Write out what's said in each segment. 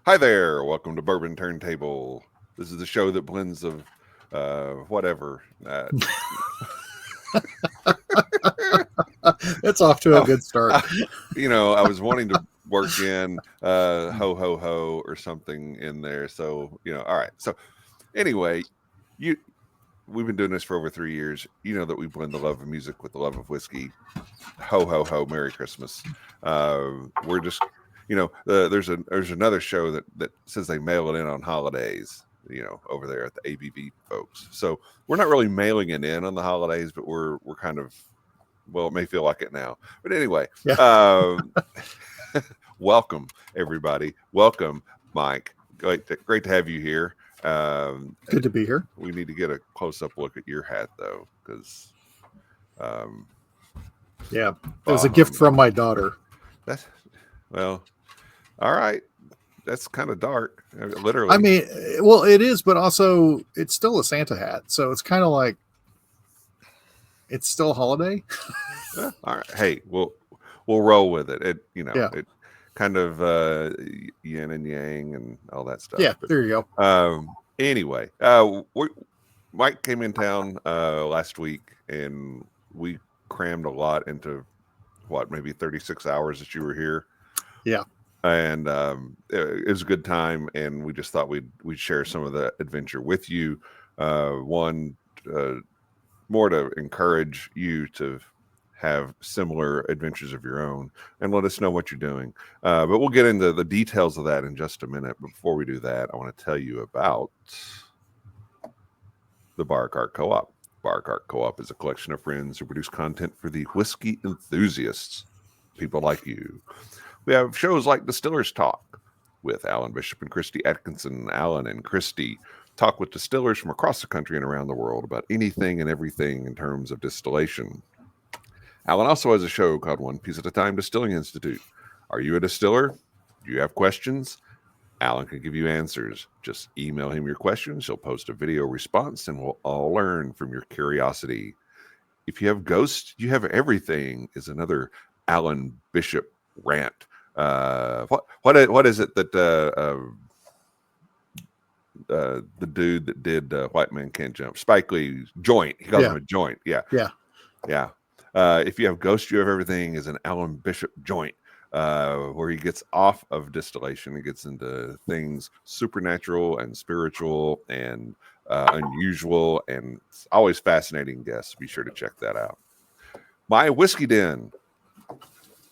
Hi there, welcome to Bourbon Turntable. This is the show that blends of whatever. It's off to a good start. I was wanting to work in ho ho ho or something in there. So, all right. So anyway, we've been doing this for over 3 years. You know that we blend the love of music with the love of whiskey. Ho ho ho, Merry Christmas. We're just there's another show that says they mail it in on holidays, over there at the ABV folks. So we're not really mailing it in on the holidays, but we're kind of, well, it may feel like it now. But anyway, yeah. Welcome everybody. Welcome, Mike. Great to have you here. Good to be here. We need to get a close-up look at your hat though, because it was a gift from my daughter. All right. That's kind of dark, literally. I mean, well, it is, but also it's still a Santa hat, so it's kind of like it's still a holiday. All right. Hey, we'll roll with it. It kind of yin and yang and all that stuff. Yeah, but, there you go. Anyway, Mike came in town last week, and we crammed a lot into maybe 36 hours that you were here. Yeah. And it was a good time, and we just thought we'd share some of the adventure with you. More to encourage you to have similar adventures of your own, and let us know what you're doing. But we'll get into the details of that in just a minute. But before we do that, I want to tell you about the Bar Cart Co-op. Bar Cart Co-op is a collection of friends who produce content for the whiskey enthusiasts, people like you. We have shows like Distillers Talk with Alan Bishop and Christy Atkinson. Alan and Christy talk with distillers from across the country and around the world about anything and everything in terms of distillation. Alan also has a show called One Piece at a Time Distilling Institute. Are you a distiller? Do you have questions? Alan can give you answers. Just email him your questions. He'll post a video response, and we'll all learn from your curiosity. If you have ghosts, you have everything is another Alan Bishop rant. What is it that the dude that did White Man Can't Jump, Spike Lee's joint, he calls him a joint. Yeah. If you have ghosts, you have everything is an Alan Bishop joint, where he gets off of distillation and gets into things supernatural and spiritual and unusual, and it's always fascinating guests. Be sure to check that out. My Whiskey Den.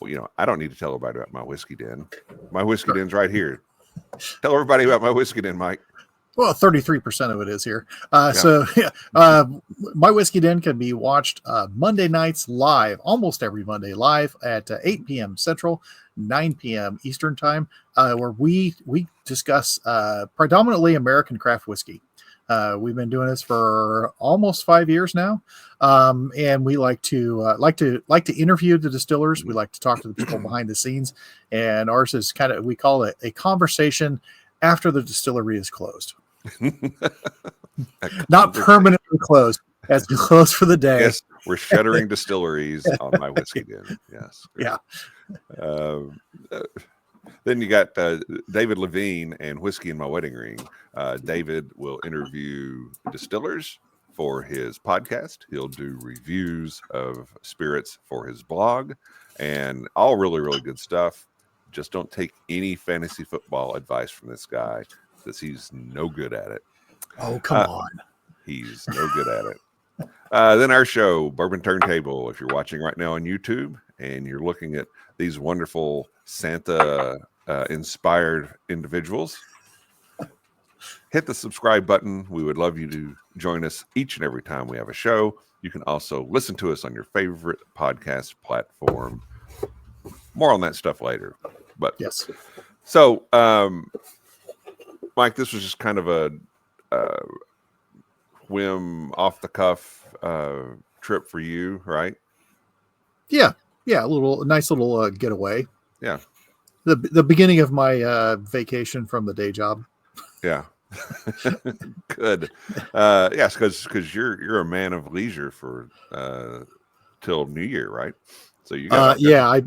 Well, I don't need to tell everybody about my whiskey den. My whiskey den's right here. Tell everybody about my whiskey den, Mike. Well, 33% of it is here. My Whiskey Den can be watched Monday nights live, almost every Monday live at 8 p.m. Central, 9 p.m. Eastern Time, where we discuss predominantly American craft whiskey. We've been doing this for almost 5 years now, and we like to interview the distillers. We like to talk to the people behind the scenes, and ours is we call it a conversation after the distillery is closed. Not permanently closed, as we close for the day. Yes, we're shuttering distilleries on my Whiskey Den. Yes. Yeah. Then you got David Levine and Whiskey in My Wedding Ring. David will interview distillers for his podcast. He'll do reviews of spirits for his blog, and all really, really good stuff. Just don't take any fantasy football advice from this guy, because he's no good at it. Oh, come on. He's no good at it. Then our show, Bourbon Turntable. If you're watching right now on YouTube and you're looking at these wonderful Santa inspired individuals, hit the subscribe button. We would love you to join us each and every time we have a show. You can also listen to us on your favorite podcast platform. More on that stuff later. But yes. So, Mike, this was just kind of a whim, off the cuff trip for you, right? Yeah, a nice little getaway. Yeah, the beginning of my vacation from the day job. Yeah, good. Yes, because you're a man of leisure for till New Year, right? So you got I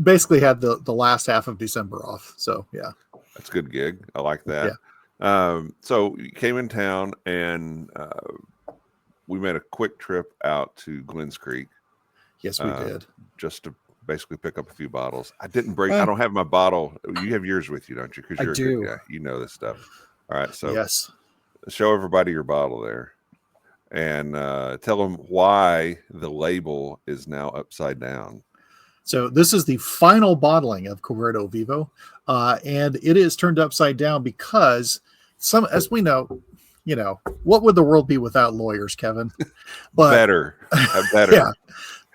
basically had the last half of December off. So yeah. That's a good gig. I like that. Yeah. So you came in town, and we made a quick trip out to Glens Creek. Yes, we did. Just to basically pick up a few bottles. I didn't bring. I don't have my bottle. You have yours with you, don't you? Because you're a good guy. You know this stuff. All right. So yes, show everybody your bottle there, and tell them why the label is now upside down. So this is the final bottling of Cubierto Vivo, and it is turned upside down because as we know, what would the world be without lawyers, Kevin? But better. Yeah,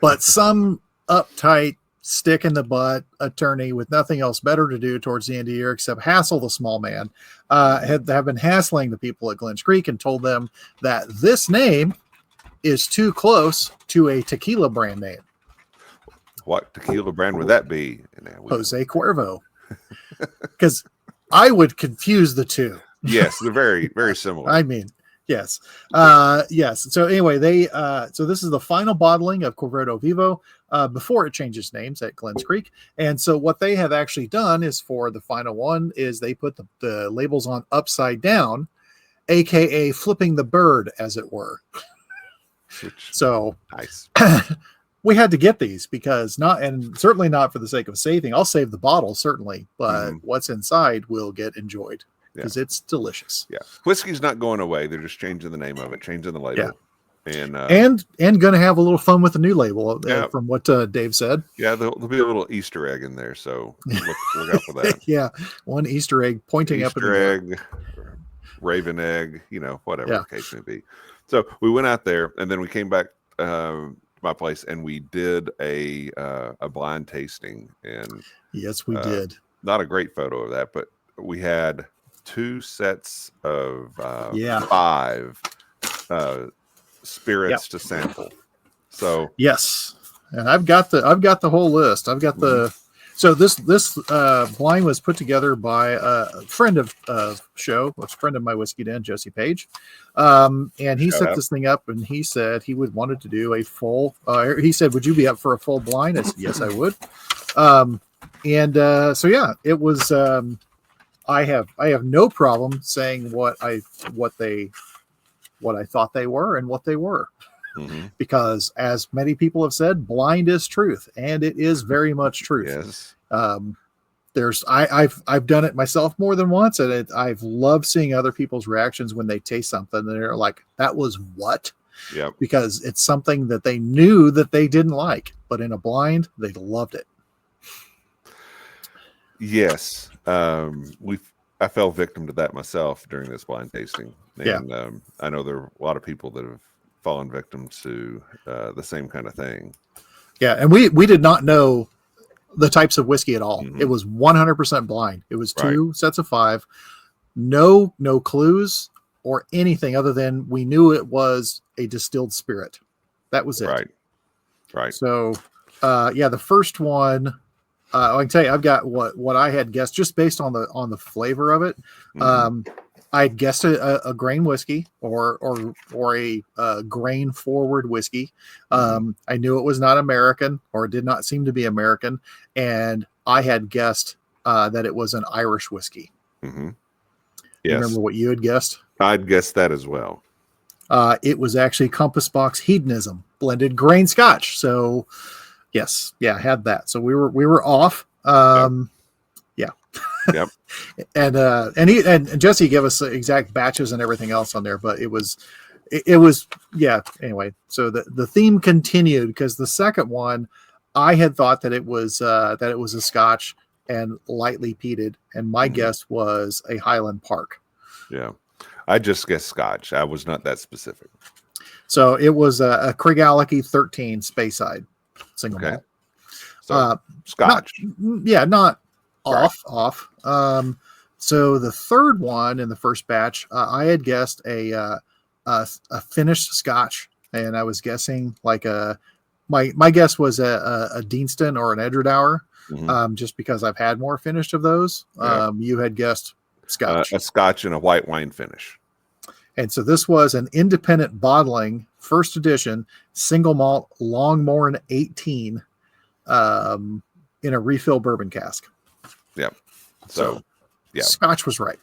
but some uptight, stick in the butt attorney with nothing else better to do towards the end of the year except hassle the small man, have been hassling the people at Glens Creek and told them that this name is too close to a tequila brand name. What tequila brand would that be? Jose Cuervo. Because I would confuse the two. Yes, they're very, very similar. I mean, yes. Yes. So anyway, so this is the final bottling of Cubierto Vivo before it changes names at Glens Creek. And so what they have actually done is for the final one is they put the labels on upside down, aka flipping the bird, as it were. So nice. We had to get these because certainly not for the sake of saving. I'll save the bottle, certainly, but what's inside will get enjoyed because it's delicious. Yeah. Whiskey's not going away. They're just changing the name of it, changing the label. Yeah. And going to have a little fun with the new label from what Dave said. Yeah. There'll be a little Easter egg in there. So look out for that. Yeah. One Easter egg pointing up at the egg, raven egg, whatever the case may be. So we went out there and then we came back, my place, and we did a blind tasting, and yes, we did. Not a great photo of that, but we had 2 sets of 5 spirits to sample. So yes, and I've got the whole list. I've got the so this blind was put together by a friend of show, a friend of my Whiskey Den, Jesse Page. And he set this thing up, and he said he wanted to do a full. He said, "Would you be up for a full blind?" I said, "Yes, I would." So yeah, it was. I have no problem saying what I thought they were and what they were, because as many people have said, blind is truth, and it is very much truth. Yes. I've done it myself more than once, and I've loved seeing other people's reactions when they taste something and they're like, "That was what?" Yeah, because it's something that they knew that they didn't like, but in a blind they loved it. Yes, I fell victim to that myself during this blind tasting, and I know there are a lot of people that have fallen victim to the same kind of thing. Yeah, and we did not know the types of whiskey at all. It was 100% blind. It was 2 sets of 5, no clues or anything other than we knew it was a distilled spirit. That was it. Right. So, the first one, I can tell you, I've got what I had guessed just based on the flavor of it. I had guessed a grain whiskey or a grain forward whiskey. I knew it was not American, or it did not seem to be American, and I had guessed that it was an Irish whiskey. Yes. Remember what you had guessed? I'd guessed that as well. It was actually Compass Box Hedonism blended grain Scotch. So yes, I had that. So we were off. Yep. and Jesse gave us the exact batches and everything else on there, but it was anyway. So the theme continued, because the second one I had thought that it was a Scotch and lightly peated, and my guess was a Highland Park. Yeah, I just guessed Scotch. I was not that specific. So it was a Craigellachie 13 Speyside single malt. So Scotch. Not off. So the third one in the first batch, I had guessed a finished Scotch, and I was guessing like my guess was a Deanston or an Edgedour, just because I've had more finished of those. You had guessed Scotch, a Scotch and a white wine finish. And so this was an independent bottling, first edition, single malt Longmorn 18, in a refill bourbon cask. Yep. So Yeah. Scotch was right.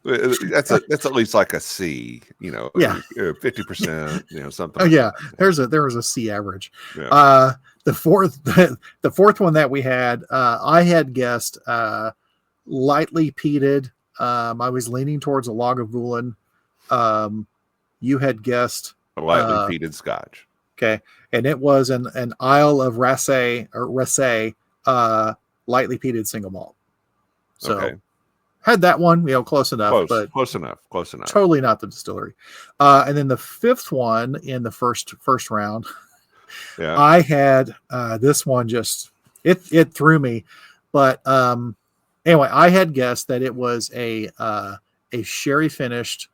That's at least like a C, Yeah. 50%, something. Oh like yeah, that. there was a C average. Yeah. The fourth one that we had, I had guessed lightly peated. I was leaning towards a Lagavulin. You had guessed A lightly peated Scotch. okay, and it was an Isle of Rassay lightly peated single malt. So Okay. had that one, close enough, but close enough. totally not the distillery. And then the fifth one in the first round, Yeah. I had this one just it threw me, but anyway, I had guessed that it was a sherry finished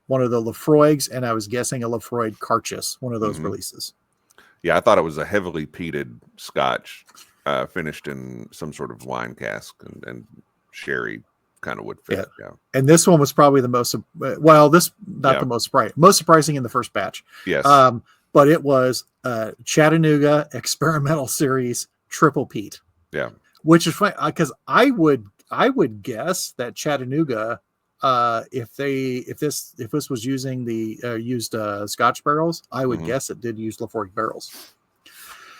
one of the Lafroigs, and I was guessing a Lafroig Carchus, one of those releases. Yeah, I thought it was a heavily peated Scotch, finished in some sort of wine cask, and sherry kind of would fit. Yeah. And this one was probably the most the most surprising in the first batch. Yes. But it was Chattanooga Experimental Series Triple Peat. Yeah. Which is funny because I would guess that Chattanooga, if this was using the used Scotch barrels, I would guess it did use Lafroig barrels.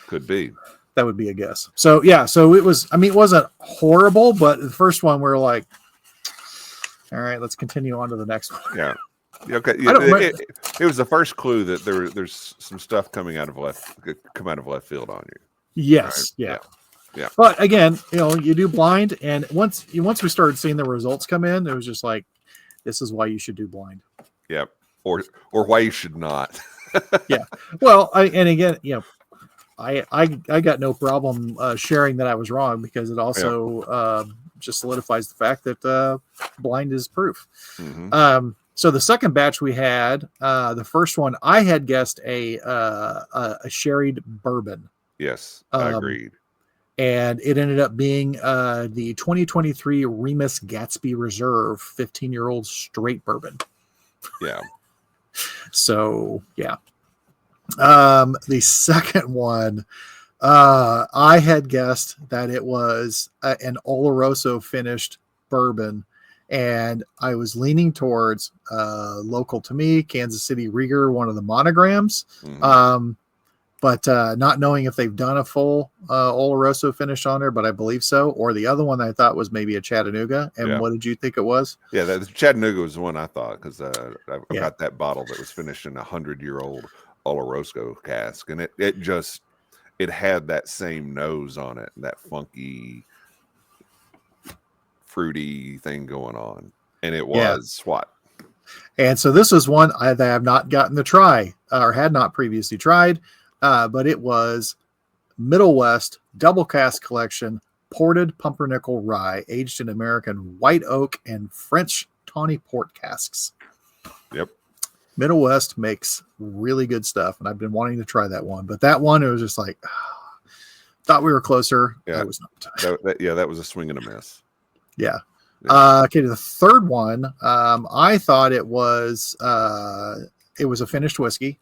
Could be. That would be a guess. So yeah, so it was. I mean, it wasn't horrible, but the first one we were like, all right, let's continue on to the next one. Yeah. Okay. It was the first clue that there's some stuff come out of left field on you. Yes. Right? Yeah. But again, you do blind, and once we started seeing the results come in, it was just like, this is why you should do blind. Yeah. Or why you should not. Yeah. Well, I got no problem sharing that I was wrong, because it also just solidifies the fact that blind is proof. Mm-hmm. So the second batch we had, the first one I had guessed a sherried bourbon. Yes, I agreed. And it ended up being the 2023 Remus Gatsby Reserve 15-year-old straight bourbon. Yeah. So yeah. The second one, I had guessed that it was an Oloroso finished bourbon, and I was leaning towards local to me, Kansas City Rieger, one of the monograms. Mm-hmm. But not knowing if they've done a full Oloroso finish on there, but I believe so. Or the other one I thought was maybe a Chattanooga. And what did you think it was? Yeah, the Chattanooga was the one I thought, because I've got that bottle that was finished in 100-year-old Oloroso cask, and it had that same nose on it, that funky, fruity thing going on, and it was SWAT. And so this is one I have not gotten to try, or had not previously tried. But it was Middle West Double Cask Collection Ported Pumpernickel Rye, aged in American white oak and French tawny port casks. Yep. Middle West makes really good stuff, and I've been wanting to try that one. But that one, it was just like, thought we were closer. Yeah. I was not. That was a swing and a miss. Yeah. Okay, to the third one, I thought it was a finished whiskey.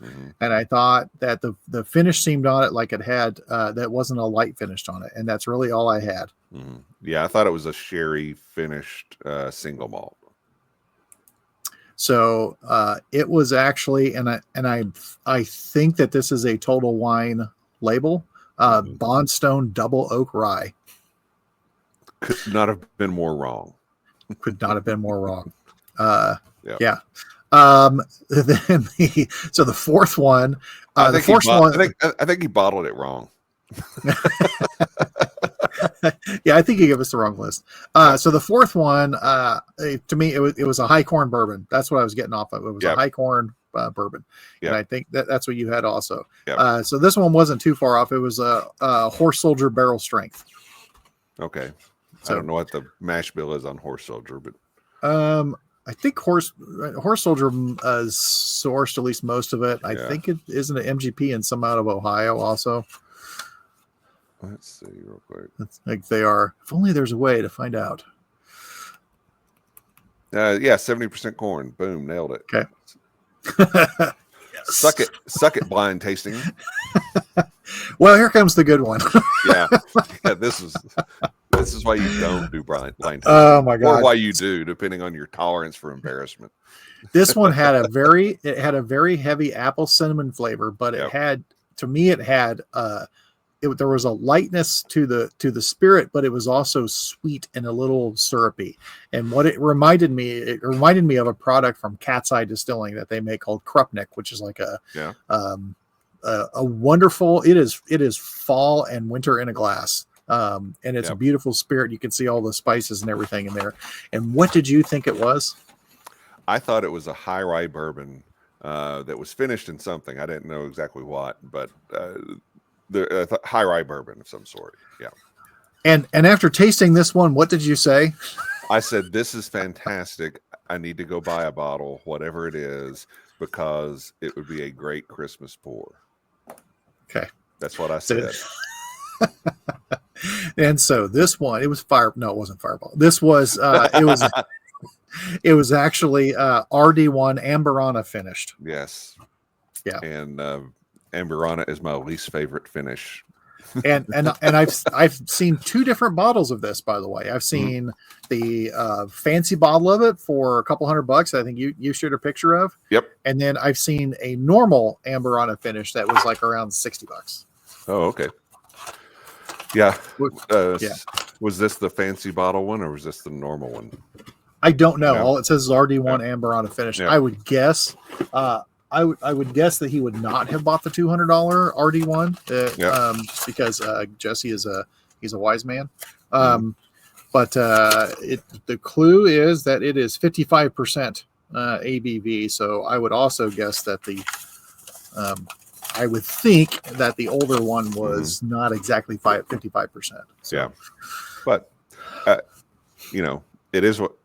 Mm-hmm. And I thought that the finish seemed on it like it had that wasn't a light finish on it, and that's really all I had. Mm-hmm. Yeah, I thought it was a sherry finished single malt. So it was actually, and I think that this is a Total Wine label, Bardstown Double Oak Rye. Could not have been more wrong. Could not have been more wrong. Yeah. Then the fourth one, I think he bottled it wrong. Yeah, I think he gave us the wrong list. So the fourth one, to me, it was a high corn bourbon. That's what I was getting off of. It was a high corn bourbon, and I think that's what you had also. Yep. So this one wasn't too far off. It was a Horse Soldier barrel strength. Okay, so, I don't know what the mash bill is on Horse Soldier, but I think Horse Soldier sourced at least most of it. I think it isn't an MGP and some out of Ohio also. Let's see real quick. Like they are. If only there's a way to find out. 70% corn. Boom, nailed it. Okay. Suck it, blind tasting. Well, here comes the good one. Yeah, This is why you don't do blind tasting. Oh my God. Or why you do, depending on your tolerance for embarrassment. This one had a very heavy apple cinnamon flavor, but it had, to me, there was a lightness to the spirit, but it was also sweet and a little syrupy. And what it reminded me of a product from Cat's Eye Distilling that they make called Krupnik, which is like a wonderful. It is fall and winter in a glass. And it's a beautiful spirit. You can see all the spices and everything in there. And what did you think it was? I thought it was a high rye bourbon that was finished in something. I didn't know exactly what, but high rye bourbon of some sort. Yeah. And after tasting this one, what did you say? I said, this is fantastic. I need to go buy a bottle, whatever it is, because it would be a great Christmas pour. Okay. That's what I said. And so this one, it was no, it wasn't Fireball. This was, it was actually RD1 Amberana finished. Yes. Yeah. And Amberana is my least favorite finish. and I've seen two different bottles of this, by the way. I've seen the fancy bottle of it for a couple $100. I think you shared a picture of. Yep. And then I've seen a normal Amberana finish that was like around $60. Oh, okay. Yeah. Was this the fancy bottle one, or was this the normal one? I don't know. All it says is RD1 Amberana finish. Yeah. I would guess. I would guess that he would not have bought the $200 RD1 just because Jesse he's a wise man. But the clue is that it is 55% ABV. So I would also guess that I would think that the older one was not exactly 55%. So. Yeah, but it is what,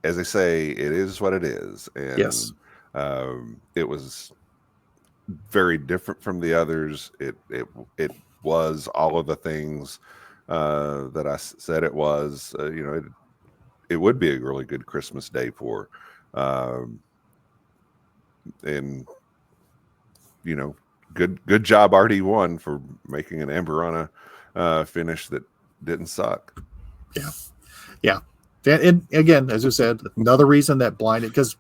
as they say, it is what it is. And yes. It was very different from the others. It was all of the things that I said it was. It would be a really good Christmas day pour, and good job RD1 for making an Amberana finish that didn't suck. Yeah. And again, as you said, another reason that blinded, because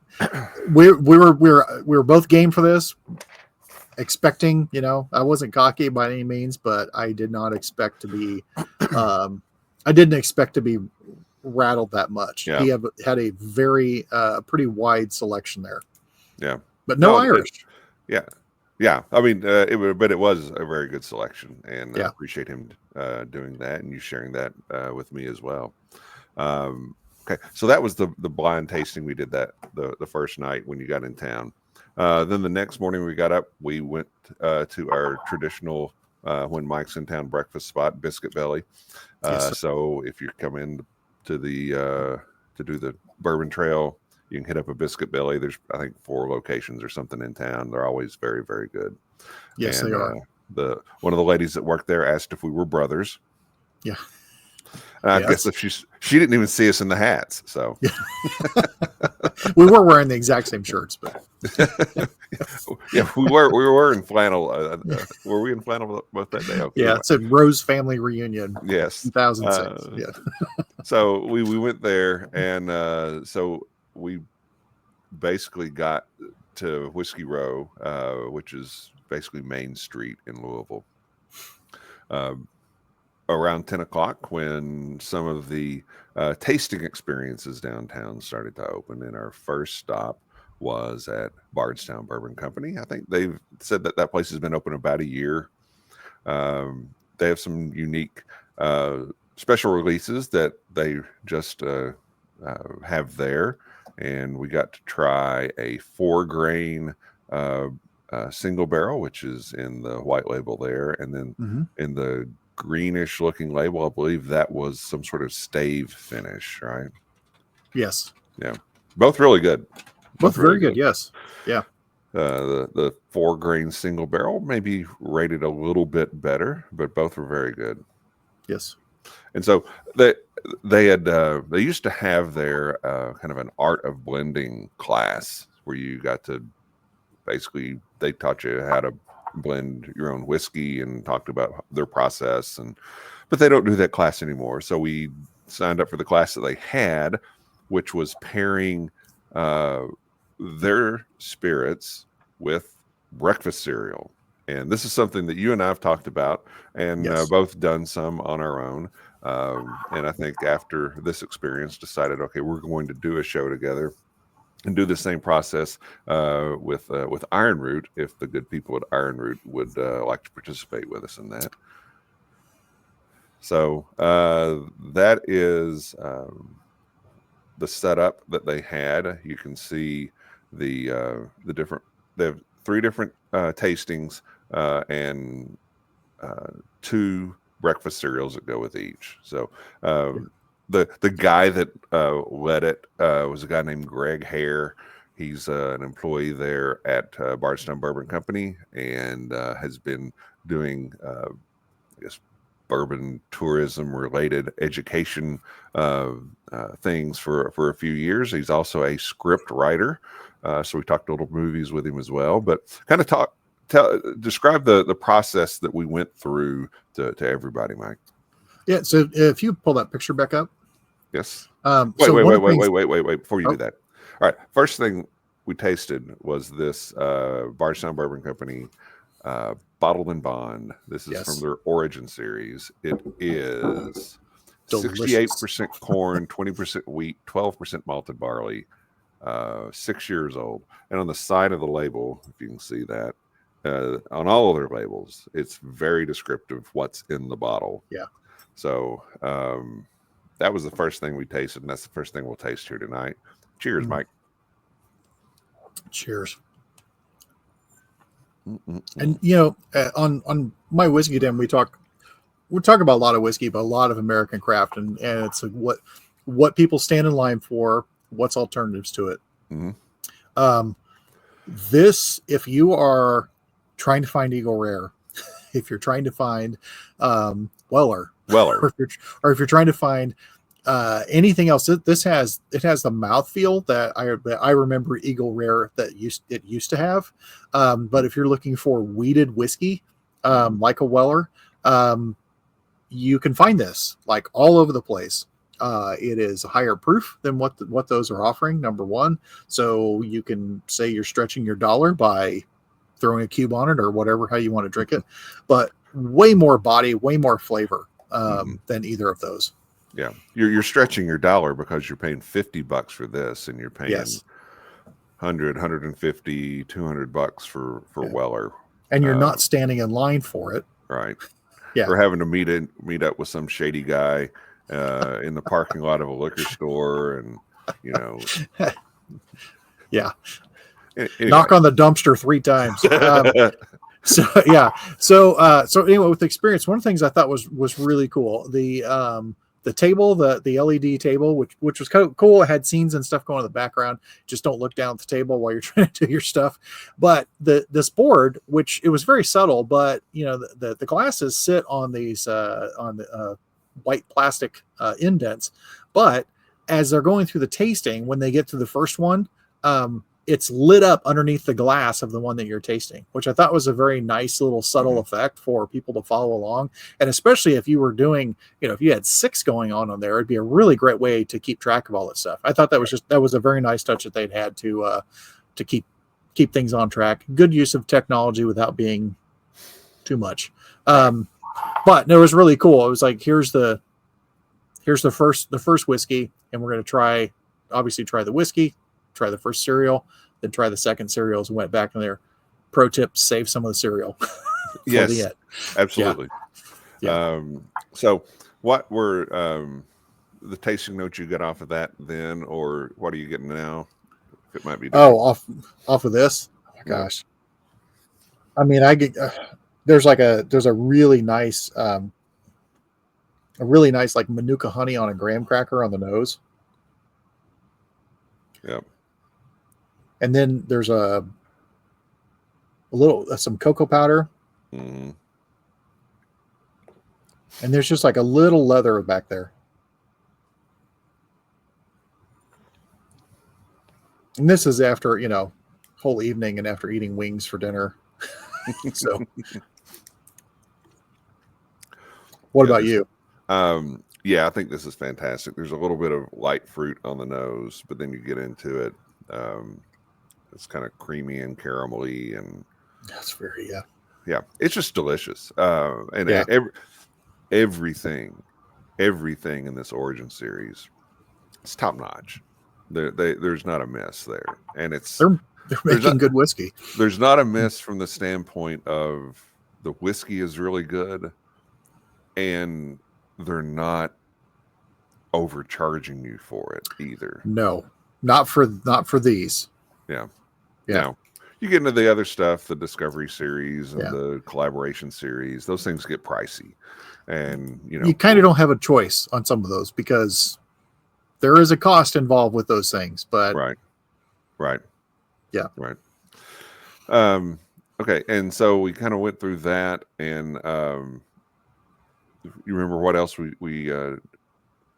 we were both game for this, expecting, I wasn't cocky by any means, but I did not expect to be, I didn't expect to be rattled that much. Yeah. He had a very, pretty wide selection there. Yeah. But no Irish. Yeah. Yeah. I mean, it was a very good selection, and I appreciate him doing that and you sharing that with me as well. Okay, so that was the blind tasting. We did that the first night when you got in town. Then the next morning we got up, we went to our traditional when Mike's in town breakfast spot, Biscuit Belly. So if you come in to do the Bourbon Trail, you can hit up a Biscuit Belly. There's, I think, 4 locations or something in town. They're always very, very good. Yes, and, they are. One of the ladies that worked there asked if we were brothers. Yeah. And I guess if she didn't even see us in the hats, so we were wearing the exact same shirts, but yeah, we were in flannel. Were we in flannel both that day? Okay. Yeah, it's a Rose family reunion. Yes, 2006. So we went there, and so we basically got to Whiskey Row, which is basically Main Street in Louisville. Around 10 o'clock, when some of the tasting experiences downtown started to open, and our first stop was at Bardstown Bourbon Company. I think they've said that place has been open about a year. They have some unique special releases that they just have there, and we got to try a 4-grain single barrel, which is in the white label there, and then in the greenish looking label, I believe that was some sort of stave finish, right? Yes. Yeah. Both really good. Both very good. Yes. Yeah. The 4-grain single barrel maybe rated a little bit better, but both were very good. Yes. And so they used to have their kind of an art of blending class where you got to basically, they taught you how to blend your own whiskey and talked about their process. But they don't do that class anymore. So we signed up for the class that they had, which was pairing their spirits with breakfast cereal. And this is something that you and I have talked about and Yes. both done some on our own. And I think after this experience decided, okay, we're going to do a show together and do the same process with Iron Root, if the good people at Iron Root would like to participate with us in that. So that is the setup that they had. You can see the different. They have 3 different tastings and 2 breakfast cereals that go with each. So the guy that led it was a guy named Greg Hare. He's an employee there at Bardstown Bourbon Company and has been doing, I guess, bourbon tourism related education things for a few years. He's also a script writer. So we talked a little movies with him as well, but kind of describe the process that we went through to everybody, Mike. Yeah. So if you pull that picture back up. Yes. Wait. Wait. Before you do that. All right. First thing we tasted was this Bardstown Bourbon Company Bottled and Bond. This is from their Origin series. It is delicious. 68% corn, 20% wheat, 12% malted barley, 6 years old. And on the side of the label, if you can see that, on all of their labels, it's very descriptive what's in the bottle. Yeah. So that was the first thing we tasted, and that's the first thing we'll taste here tonight. Cheers, Mike. Cheers. And on my whiskey den, we talk about a lot of whiskey, but a lot of American craft, and it's like what people stand in line for, what's alternatives to it. This, if you are trying to find Eagle Rare, if you're trying to find Weller, or if you're trying to find anything else, it has the mouthfeel that I remember Eagle Rare that it used to have. But if you're looking for weeded whiskey, like a Weller, you can find this like all over the place. It is higher proof than what those are offering, number one. So you can say you're stretching your dollar by throwing a cube on it or whatever, how you want to drink it, but way more body, way more flavor than either of those. Yeah, you're stretching your dollar because you're paying $50 for this, and you're paying 100, 150, $200 for Weller, and you're not standing in line for it, right? Yeah, or having to meet up with some shady guy in the parking lot of a liquor store, and yeah. Anyway. Knock on the dumpster 3 times. So anyway, with the experience, one of the things I thought was really cool, the table, the LED table, which was kind of cool. It had scenes and stuff going in the background. Just don't look down at the table while you're trying to do your stuff. But this board, which it was very subtle, but the glasses sit on these on the white plastic indents. But as they're going through the tasting, when they get to the first one, it's lit up underneath the glass of the one that you're tasting, which I thought was a very nice little subtle effect for people to follow along. And especially if you were doing, if you had 6 going on there, it'd be a really great way to keep track of all this stuff. I thought that was a very nice touch that they'd had to keep things on track. Good use of technology without being too much. But no, it was really cool. It was like, here's the first whiskey, and we're going to obviously try the whiskey, try the first cereal, then try the second cereals, and went back in there. Pro tip, save some of the cereal. Yes, absolutely. Yeah. So what were the tasting notes you got off of that then, or what are you getting now? It might be different. Off of this. Oh my gosh. I mean, I get there's a really nice like Manuka honey on a graham cracker on the nose. Yep. And then there's a little some cocoa powder. Mm-hmm. And there's just like a little leather back there. And this is after, whole evening and after eating wings for dinner. So, what about you? Yeah, I think this is fantastic. There's a little bit of light fruit on the nose, but then you get into it. It's kind of creamy and caramelly, and That's very yeah, it's just delicious. And Yeah. everything in this Origin series, it's top notch. There's not a miss there, and They're there's making not, good whiskey. there's not a miss from the standpoint of the whiskey is really good, and they're not overcharging you for it either. No, not for these. Yeah. Yeah. Now, you get into the other stuff, the Discovery series and Yeah. the collaboration series, those things get pricey. And, You kind of don't have a choice on some of those because there is a cost involved with those things. But right. Yeah. Right. Okay. And so we kind of went through that. And you remember what else we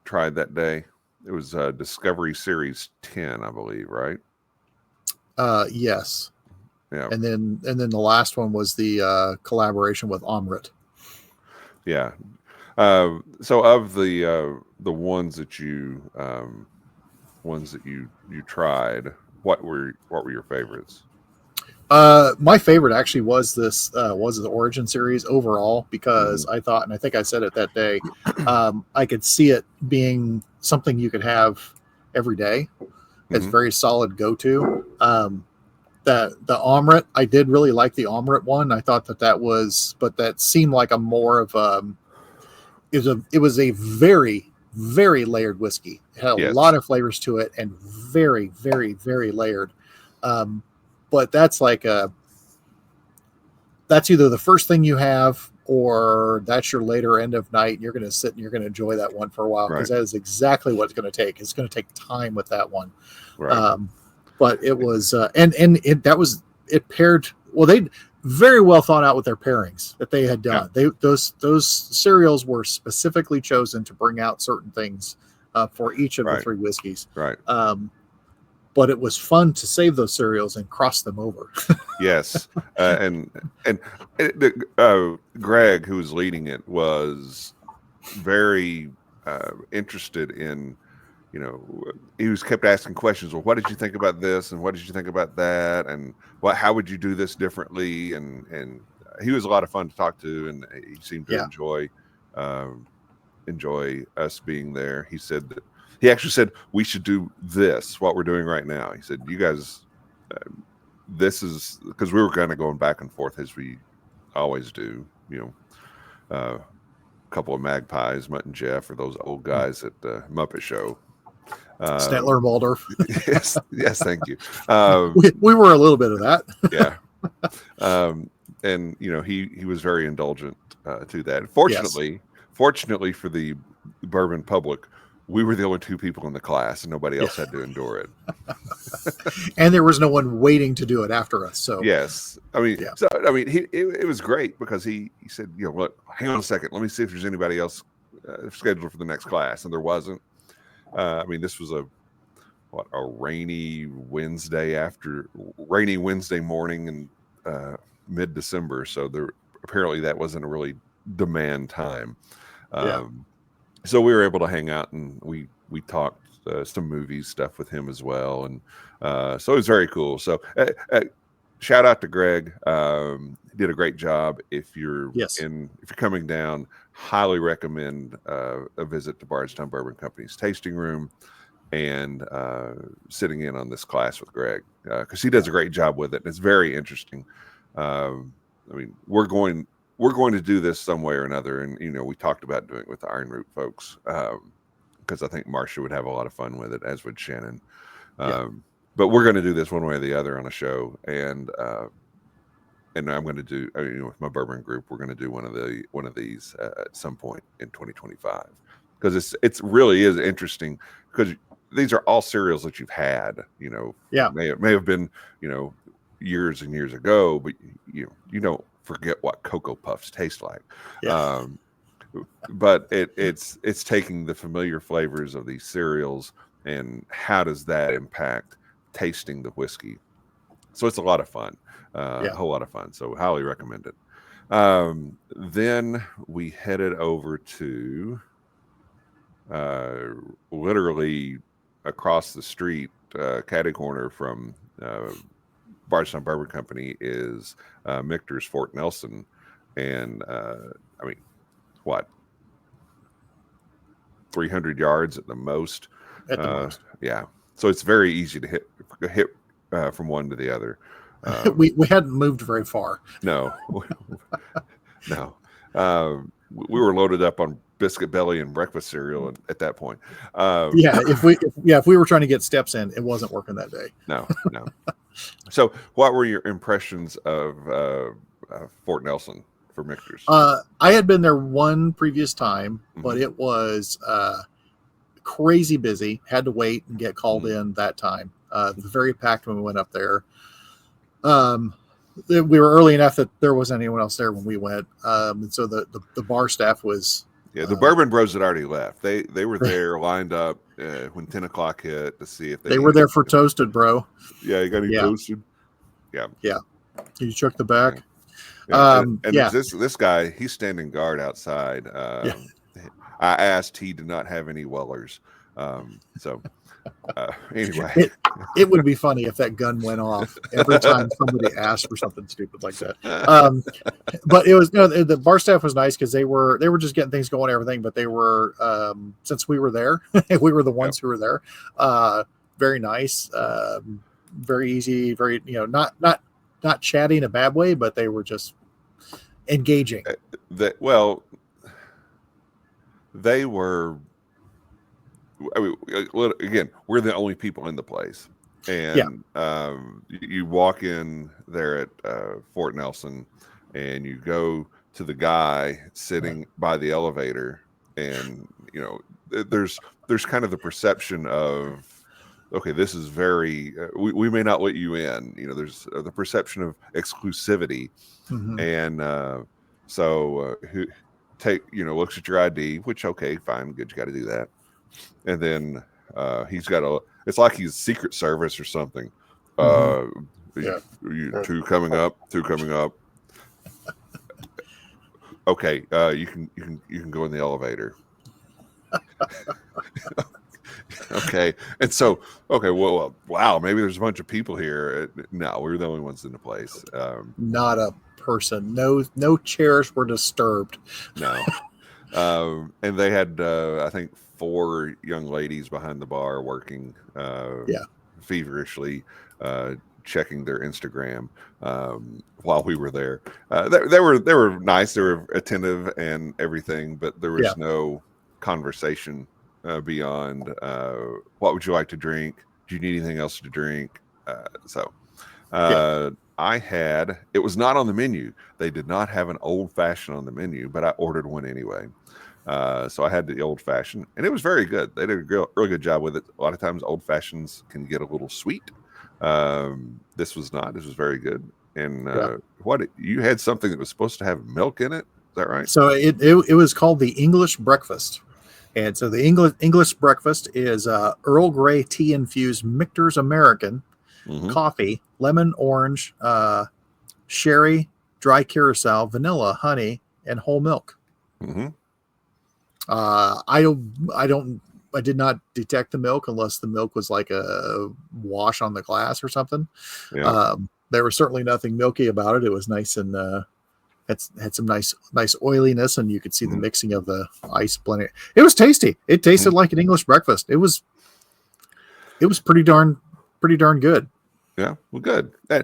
tried that day? It was Discovery Series 10, I believe, right? Yes. Yeah. And then the last one was the collaboration with Omrit. Yeah. So of the ones that you tried, what were your favorites? My favorite actually was this was the Origin series overall because I thought, and I think I said it that day, I could see it being something you could have every day. It's very solid go-to. The Omrit, I did really like the Omrit one. I thought that was, but that seemed like a more of it was a very, very layered whiskey. It had a lot of flavors to it and very, very, very layered. But that's like that's either the first thing you have or that's your later end of night. You're going to sit and you're going to enjoy that one for a while because that is exactly what it's going to take. It's going to take time with that one. Right. But it was, it paired, well, they very well thought out with their pairings that they had done. Yeah. Those cereals were specifically chosen to bring out certain things for each of the three whiskeys. Right. But it was fun to save those cereals and cross them over. Yes. And Greg, who was leading it, was very interested in, he was kept asking questions. Well, what did you think about this? And what did you think about that? And how would you do this differently? And he was a lot of fun to talk to, and he seemed to enjoy us being there. He said that he actually said we should do this, what we're doing right now. He said, you guys, this is because we were kind of going back and forth as we always do, a couple of magpies, Mutt and Jeff, or those old guys at the Muppet Show. Statler and Waldorf. yes, thank you. We were a little bit of that. Yeah. And he was very indulgent to that. Fortunately for the bourbon public, we were the only two people in the class, and nobody else had to endure it. And there was no one waiting to do it after us. So yes, it was great because he said, look, hang on a second, let me see if there's anybody else scheduled for the next class, and there wasn't. This was a rainy Wednesday morning in mid-December, so apparently that wasn't a really demand time. So we were able to hang out, and we talked some movie stuff with him as well, and so it was very cool. So shout out to Greg. He did a great job. If you're coming down, highly recommend a visit to Bardstown Bourbon Company's tasting room and sitting in on this class with Greg because he does a great job with it. And it's very interesting. We're going to do this some way or another, and we talked about doing it with the Iron Root folks because I think Marcia would have a lot of fun with it, as would Shannon. But we're going to do this one way or the other on a show, and I'm going to do with my bourbon group. We're going to do one of these at some point in 2025 because it really is interesting because these are all cereals that you've had. May have been years and years ago, but you don't forget what Cocoa Puffs taste like. But it's taking the familiar flavors of these cereals and how does that impact tasting the whiskey. So it's a lot of fun, a whole lot of fun. So highly recommend it. Then we headed over to literally across the street, catty corner from Bardstown Bourbon Company is Michter's Fort Nelson. And I mean, what, 300 yards at the most? At the most. Yeah. So it's very easy to hit from one to the other. We hadn't moved very far. No. No. We were loaded up on biscuit belly and breakfast cereal at that point. If we were trying to get steps in, it wasn't working that day. No. So what were your impressions of Fort Nelson for Michter's? I had been there one previous time, but it was crazy busy. Had to wait and get called in that time. It was very packed when we went up there. We were early enough that there wasn't anyone else there when we went. And so the bar staff was. Yeah, the Bourbon Bros had already left. They were there lined up when 10 o'clock hit to see if they were there for toasted, bro. Yeah, you got any toasted? Yeah. You shook the back. This guy, he's standing guard outside. I asked, he did not have any Wellers. Anyway, it would be funny if that gun went off every time somebody asked for something stupid like that. But it was the bar staff was nice because they were just getting things going, and everything. But they were since we were there, we were the ones who were there. Very nice, very easy, very not chatty in a bad way, but they were just engaging. They were. I mean, again, we're the only people in the place, and you walk in there at Fort Nelson, and you go to the guy sitting by the elevator, and there's kind of the perception of, okay, this is very we may not let you in. There's the perception of exclusivity, and so who looks at your ID, which okay, fine, good, you got to do that. And then he's got it's like he's Secret Service or something. Two coming up. Okay, you can go in the elevator. Okay, and so well, wow, maybe there's a bunch of people here. No, we're the only ones in the place. Not a person. No chairs were disturbed. No. And they had I think 4 young ladies behind the bar working feverishly, checking their Instagram while we were there. They were nice, they were attentive and everything, but there was no conversation beyond what would you like to drink? Do you need anything else to drink? It was not on the menu. They did not have an old fashioned on the menu, but I ordered one anyway. So I had the old fashioned, and it was very good. They did a really good job with it. A lot of times old fashions can get a little sweet. This was not. This was very good. And you had something that was supposed to have milk in it. Is that right? So it was called the English breakfast. And so the English breakfast is Earl Grey tea infused Michter's American coffee, lemon, orange, sherry, dry curacao, vanilla, honey, and whole milk. I did not detect the milk unless the milk was like a wash on the glass or something. There was certainly nothing milky about it. It was nice and had some nice oiliness, and you could see the mixing of the ice blending. It was tasty. It tasted like an English breakfast. It was pretty darn good. Yeah, well, good. Hey,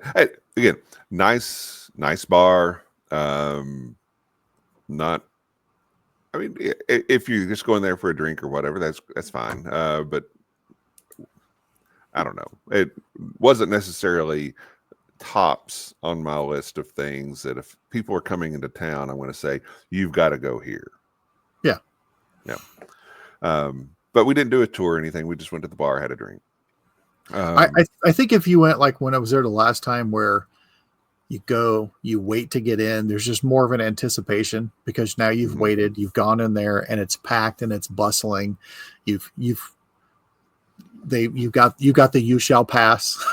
again, nice bar. Not. I mean, if you just go in there for a drink or whatever, that's fine. But I don't know. It wasn't necessarily tops on my list of things that if people are coming into town, I want to say, you've got to go here. Yeah. But we didn't do a tour or anything. We just went to the bar, had a drink. I think if you went like when I was there the last time, where you go, you wait to get in, there's just more of an anticipation because now you've waited, you've gone in there and it's packed and it's bustling. You've you got the you shall pass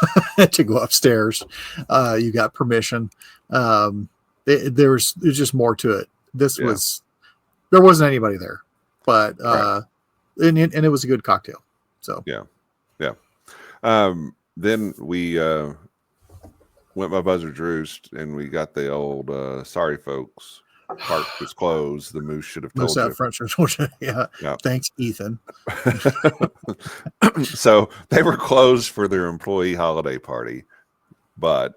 to go upstairs. You got permission. There's just more to it. There wasn't anybody there, but and it was a good cocktail. So yeah. Then we went by Buzzard's Roost, and we got the old sorry folks. Park was closed. The moose should have told you. Front yeah. Thanks, Ethan. So they were closed for their employee holiday party, but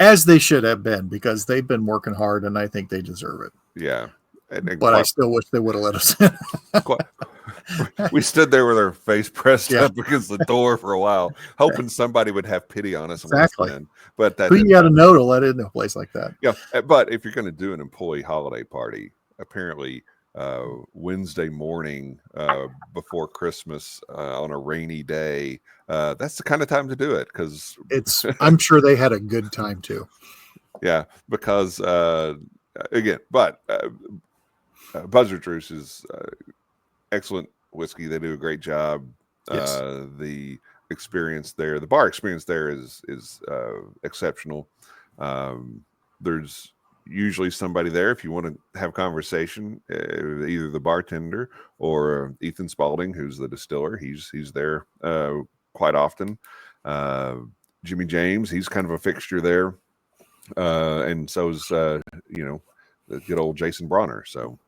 as they should have been, because they've been working hard, and I think they deserve it. Yeah. But I still wish they would have let us in. We stood there with our face pressed up against the door for a while, hoping somebody would have pity on us. Exactly. But who you got to know to let in a place like that? Yeah. But if you're going to do an employee holiday party, apparently Wednesday morning before Christmas on a rainy day, that's the kind of time to do it, because I'm sure they had a good time too. Yeah, because again, but Buzzard Roost is excellent whiskey. They do a great job. Yes. The experience there, the bar experience there is exceptional. There's usually somebody there if you want to have conversation, either the bartender or Ethan Spalding, who's the distiller. He's there quite often. Jimmy James, he's kind of a fixture there, and so is the good old Jason Bronner. So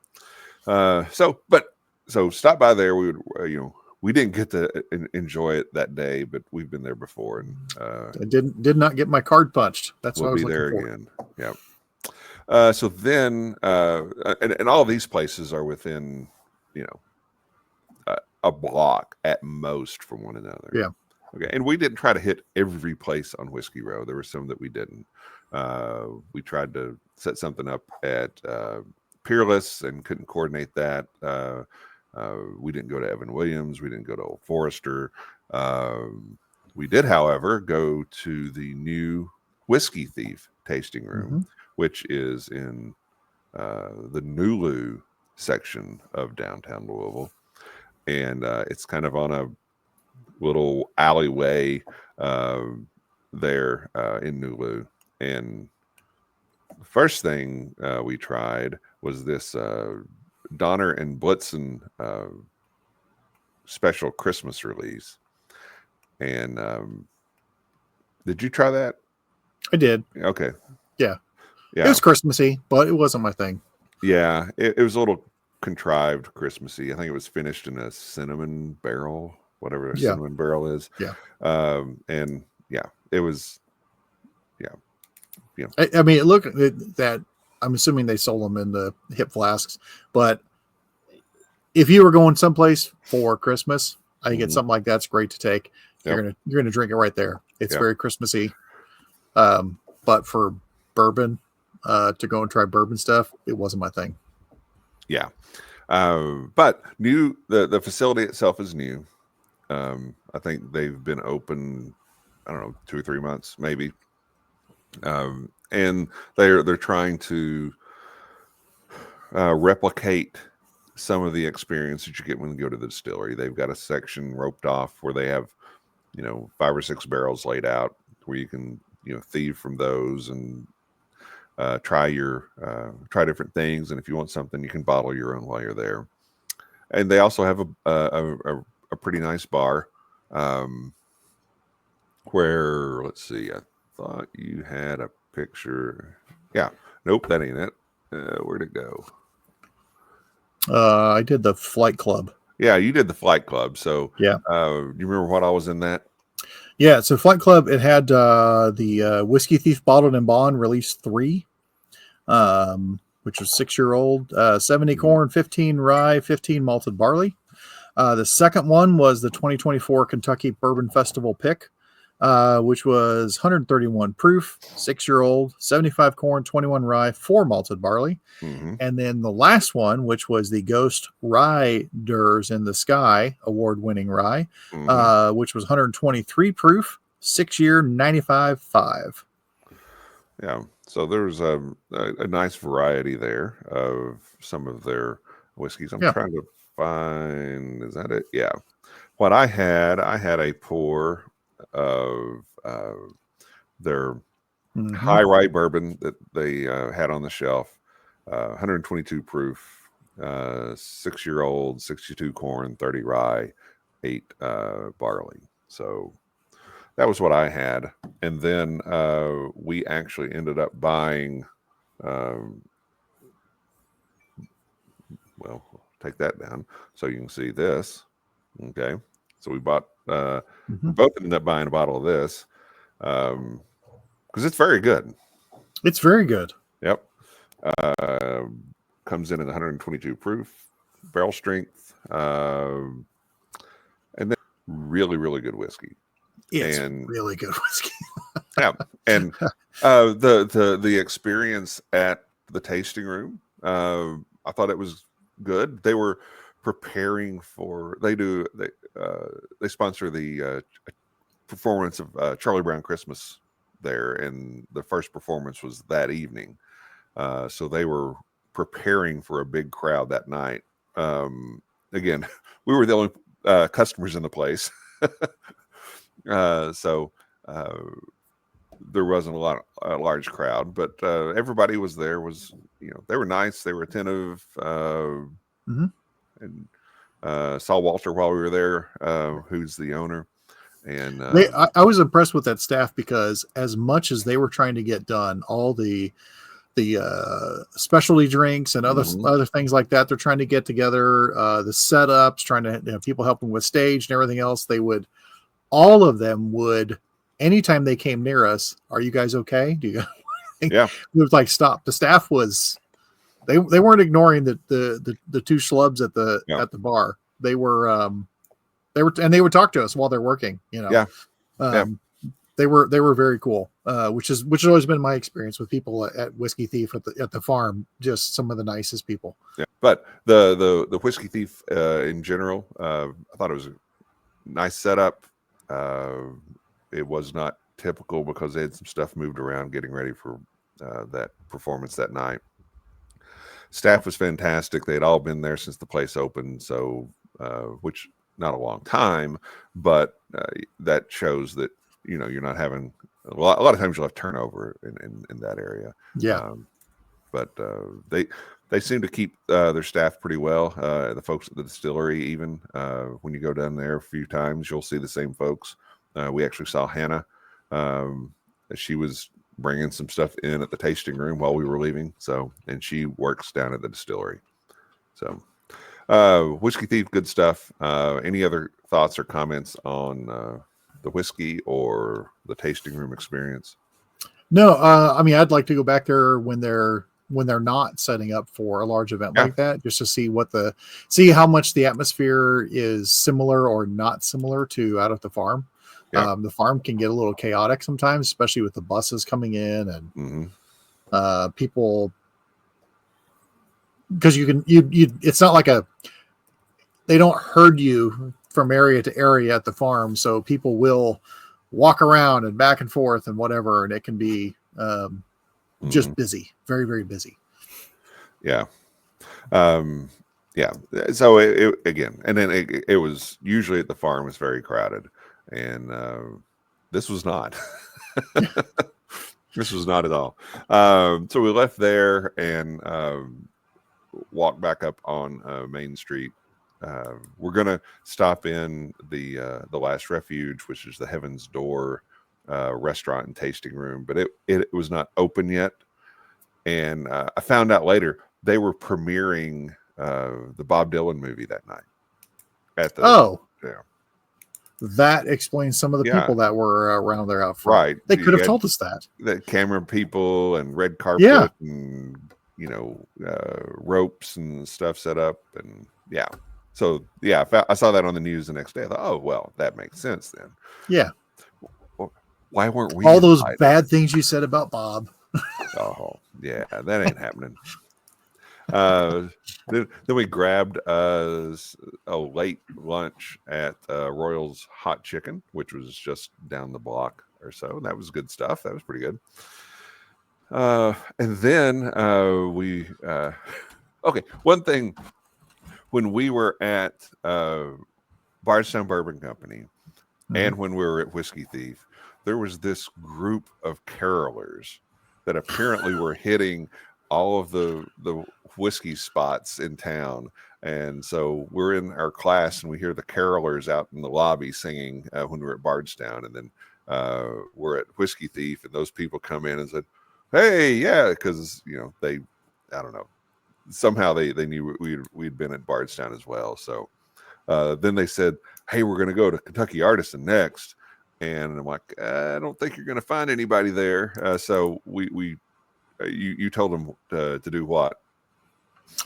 stop by there. We would we didn't get to enjoy it that day, but we've been there before, and I did not get my card punched. That's we'll what I was be there looking for. again. Yeah. So then, and all these places are within, a block at most from one another. Yeah. Okay. And we didn't try to hit every place on Whiskey Row. There were some that we didn't. We tried to set something up at Peerless and couldn't coordinate that. We didn't go to Evan Williams. We didn't go to Old Forester. We did, however, go to the new Whiskey Thief tasting room, which is in the Nulu section of downtown Louisville. And it's kind of on a little alleyway there in Nulu. And the first thing we tried was this Donner and Blitzen special Christmas release. And did you try that? I did. Okay. Yeah. It was Christmassy, but it wasn't my thing. Yeah, it was a little contrived Christmassy. I think it was finished in a cinnamon barrel, whatever a cinnamon barrel is. Yeah. And it was. I mean, look at that. I'm assuming they sold them in the hip flasks, but if you were going someplace for Christmas, I think it's something like that's great to take. You're gonna drink it right there. It's very Christmassy. But for bourbon, to go and try bourbon stuff, it wasn't my thing. Yeah. But the facility itself is new. I think they've been open, I don't know, 2 or 3 months, maybe. And they're trying to replicate some of the experience that you get when you go to the distillery. They've got a section roped off where they have, 5 or 6 barrels laid out where you can, thieve from those and try different things. And if you want something, you can bottle your own while you're there. And they also have a pretty nice bar where, let's see, I thought you had a picture. Yeah. Nope, that ain't it. Where'd it go? I did the Flight Club. Yeah, you did the Flight Club. So yeah. Do you remember what I was in that? Yeah, so Flight Club, it had the Whiskey Thief Bottled and Bond Release 3, which was 6-year-old, 70 corn, 15 rye, 15 malted barley. The second one was the 2024 Kentucky Bourbon Festival Pick, which was 131 proof, 6-year-old, 75 corn, 21 rye, 4 malted barley. And then the last one, which was the Ghost Riders in the Sky award-winning rye, which was 123 proof, 6-year, 95.5. Yeah, so there's a nice variety there of some of their whiskeys. I'm trying to find, is that it? Yeah. What I had a pour of their high rye bourbon that they had on the shelf, 122 proof, 6-year-old, 62 corn, 30 rye, 8 barley. So that was what I had. And then we actually ended up buying, well, take that down so you can see this. Okay. So we bought, we both ended up buying a bottle of this because it's very good. It's very good. Yep. Comes in at 122 proof, barrel strength, and then really, really good whiskey. It's really good whiskey. Yeah, and the experience at the tasting room, I thought it was good. They were preparing for they sponsor the performance of Charlie Brown Christmas there, and the first performance was that evening. So they were preparing for a big crowd that night. Again, we were the only customers in the place. So there wasn't a large crowd, but everybody was there. They were nice. They were attentive. And saw Walter while we were there, who's the owner. And I was impressed with that staff because as much as they were trying to get done, all the specialty drinks and other things like that, they're trying to get together, the setups, trying to people helping with stage and everything else. All of them would, anytime they came near us, are you guys okay? Do you? Yeah, it was like stop. The staff was, they weren't ignoring the two schlubs at the bar. They would talk to us while they're working. They were very cool, which has always been my experience with people at Whiskey Thief at the farm. Just some of the nicest people. Yeah, but the Whiskey Thief in general, I thought it was a nice setup. It was not typical because they had some stuff moved around getting ready for that performance that night. Staff was fantastic. They had all been there since the place opened, so which not a long time, but that shows that you're not having a lot of times you'll have turnover in that area. Yeah, but they seem to keep their staff pretty well. The folks at the distillery, even when you go down there a few times, you'll see the same folks. We actually saw Hannah. She was bringing some stuff in at the tasting room while we were leaving. So, and she works down at the distillery. So, Whiskey Thief, good stuff. Any other thoughts or comments on the whiskey or the tasting room experience? No, I mean, I'd like to go back there when they're not setting up for a large event like that, just to see how much the atmosphere is similar or not similar to out at the farm. Yeah. The farm can get a little chaotic sometimes, especially with the buses coming in and people, because it's not like they don't herd you from area to area at the farm. So people will walk around and back and forth and whatever. And it can be just busy, very, very busy. Yeah. Yeah. So it again, and then it was usually at the farm was very crowded, and this was not. This was not at all. So we left there and walked back up on Main Street. We're gonna stop in the Last Refuge, which is the Heaven's Door restaurant and tasting room, but it was not open yet. And I found out later they were premiering the Bob Dylan movie that night. That explains some of the people that were around there out front. Right, they could have told us that. The camera people and red carpet and ropes and stuff set up, and so I saw that on the news the next day. I thought, oh well, that makes sense then. Yeah. Why weren't we all those bad things you said about Bob? Oh yeah, that ain't happening. Then we grabbed a late lunch at Royal's Hot Chicken, which was just down the block or so. That was good stuff. That was pretty good. And then we okay. One thing when we were at Bardstown Bourbon Company, and when we were at Whiskey Thief, there was this group of carolers that apparently were hitting all of the whiskey spots in town. And so we're in our class and we hear the carolers out in the lobby singing when we're at Bardstown. And then we're at Whiskey Thief, and those people come in and said, "Hey, yeah," because I don't know, somehow they knew we'd been at Bardstown as well. So then they said, "Hey, we're going to go to Kentucky Artisan next," and I'm like, "I don't think you're going to find anybody there." So you told them to do what?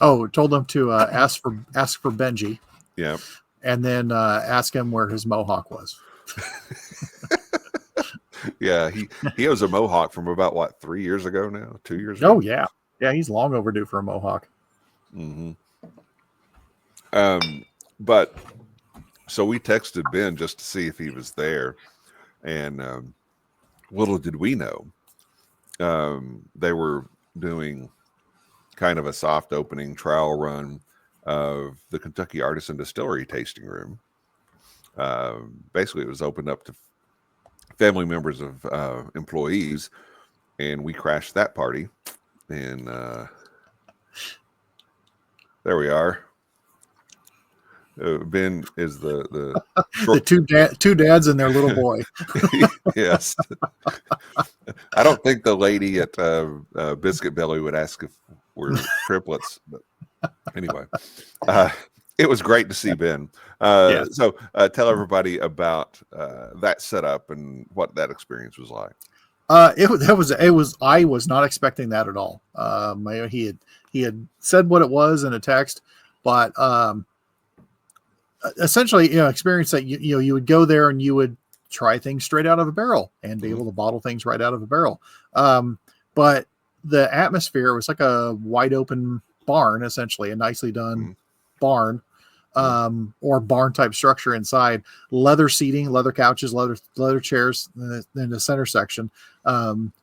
Oh, told them to ask for Benji. Yeah. And then ask him where his mohawk was. Yeah, he has a mohawk from about what, 3 years ago now, 2 years ago. Oh yeah, he's long overdue for a mohawk. Mm-hmm. But so we texted Ben just to see if he was there, and little did we know, they were doing kind of a soft opening trial run of the Kentucky Artisan Distillery tasting room. Basically, it was opened up to family members of employees, and we crashed that party. And there we are. Ben is the the two dads and their little boy. Yes. I don't think the lady at Biscuit Belly would ask if we're triplets, but anyway, it was great to see Ben. Yes. So tell everybody about that setup and what that experience was like. It was I was not expecting that at all. He had said what it was in a text, but essentially, experience that you would go there and you would try things straight out of a barrel and be able to bottle things right out of a barrel. But the atmosphere was like a wide open barn, essentially a nicely done barn, or barn type structure inside. Leather seating, leather couches, leather chairs in the center section.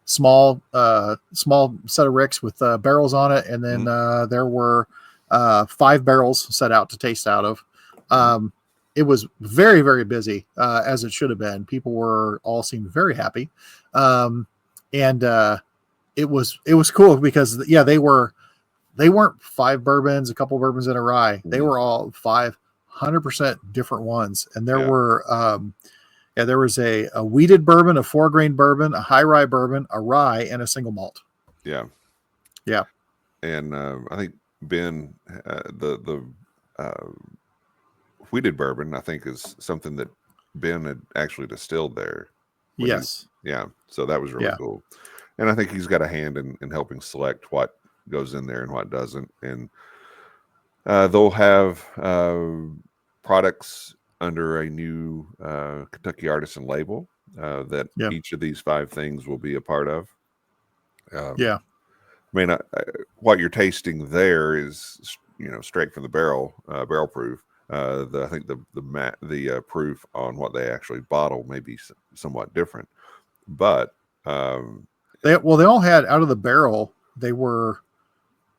Small set of ricks with barrels on it, and then there were 5 barrels set out to taste out of. It was very, very busy, as it should have been. People all seemed very happy. And it was cool because they weren't 5 bourbons, a couple bourbons and a rye. They were all 500% different ones. And there there was a wheated bourbon, a 4-grain bourbon, a high rye bourbon, a rye, and a single malt. Yeah. Yeah. And I think Ben, the wheated bourbon, I think, is something that Ben had actually distilled there. Yes. So that was really cool. And I think he's got a hand in helping select what goes in there and what doesn't. And they'll have products under a new Kentucky Artisan label that each of these 5 things will be a part of. I mean, what you're tasting there is, straight from the barrel proof. I think the proof on what they actually bottle may be somewhat different, but they all had out of the barrel. They were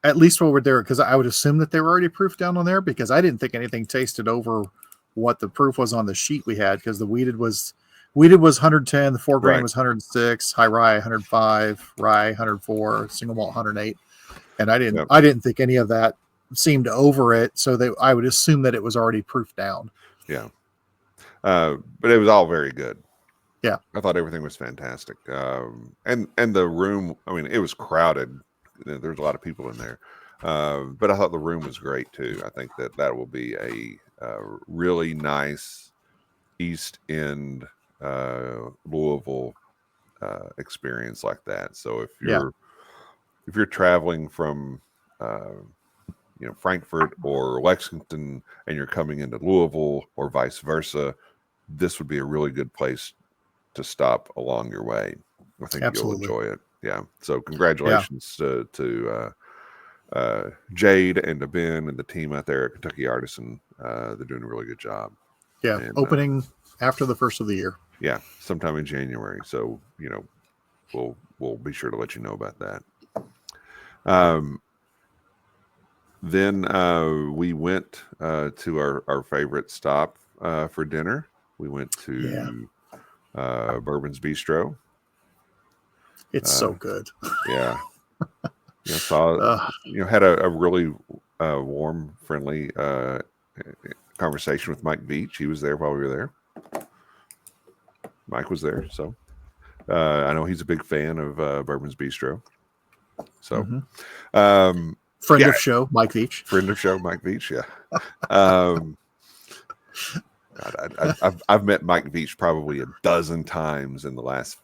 at least what were there, because I would assume that they were already proofed down on there, because I didn't think anything tasted over what the proof was on the sheet we had, because the wheated was 110, the 4-grain was 106, high rye 105, rye 104, single malt 108, and I didn't think any of that seemed over it, so I would assume that it was already proofed down. But it was all very good. I thought everything was fantastic. And the room, I mean, it was crowded. There's a lot of people in there, but I thought the room was great too. I think that will be a really nice East End Louisville experience like that. So if you're traveling from Frankfurt or Lexington and you're coming into Louisville or vice versa, this would be a really good place to stop along your way. I think you'll enjoy it. Yeah. So congratulations to Jade and to Ben and the team out there at Kentucky Artisan. They're doing a really good job. Yeah. And, opening after the first of the year. Yeah. Sometime in January. So, we'll be sure to let you know about that. Then we went to our favorite stop for dinner. We went to Bourbons Bistro. It's so good. Yeah. Had a really warm, friendly conversation with Mike Beach. He was there while we were there. Mike was there, so I know he's a big fan of Bourbons Bistro. So, friend of show, Mike Beach. Friend of show, Mike Beach. Yeah. I've met Mike Beach probably a dozen times in the last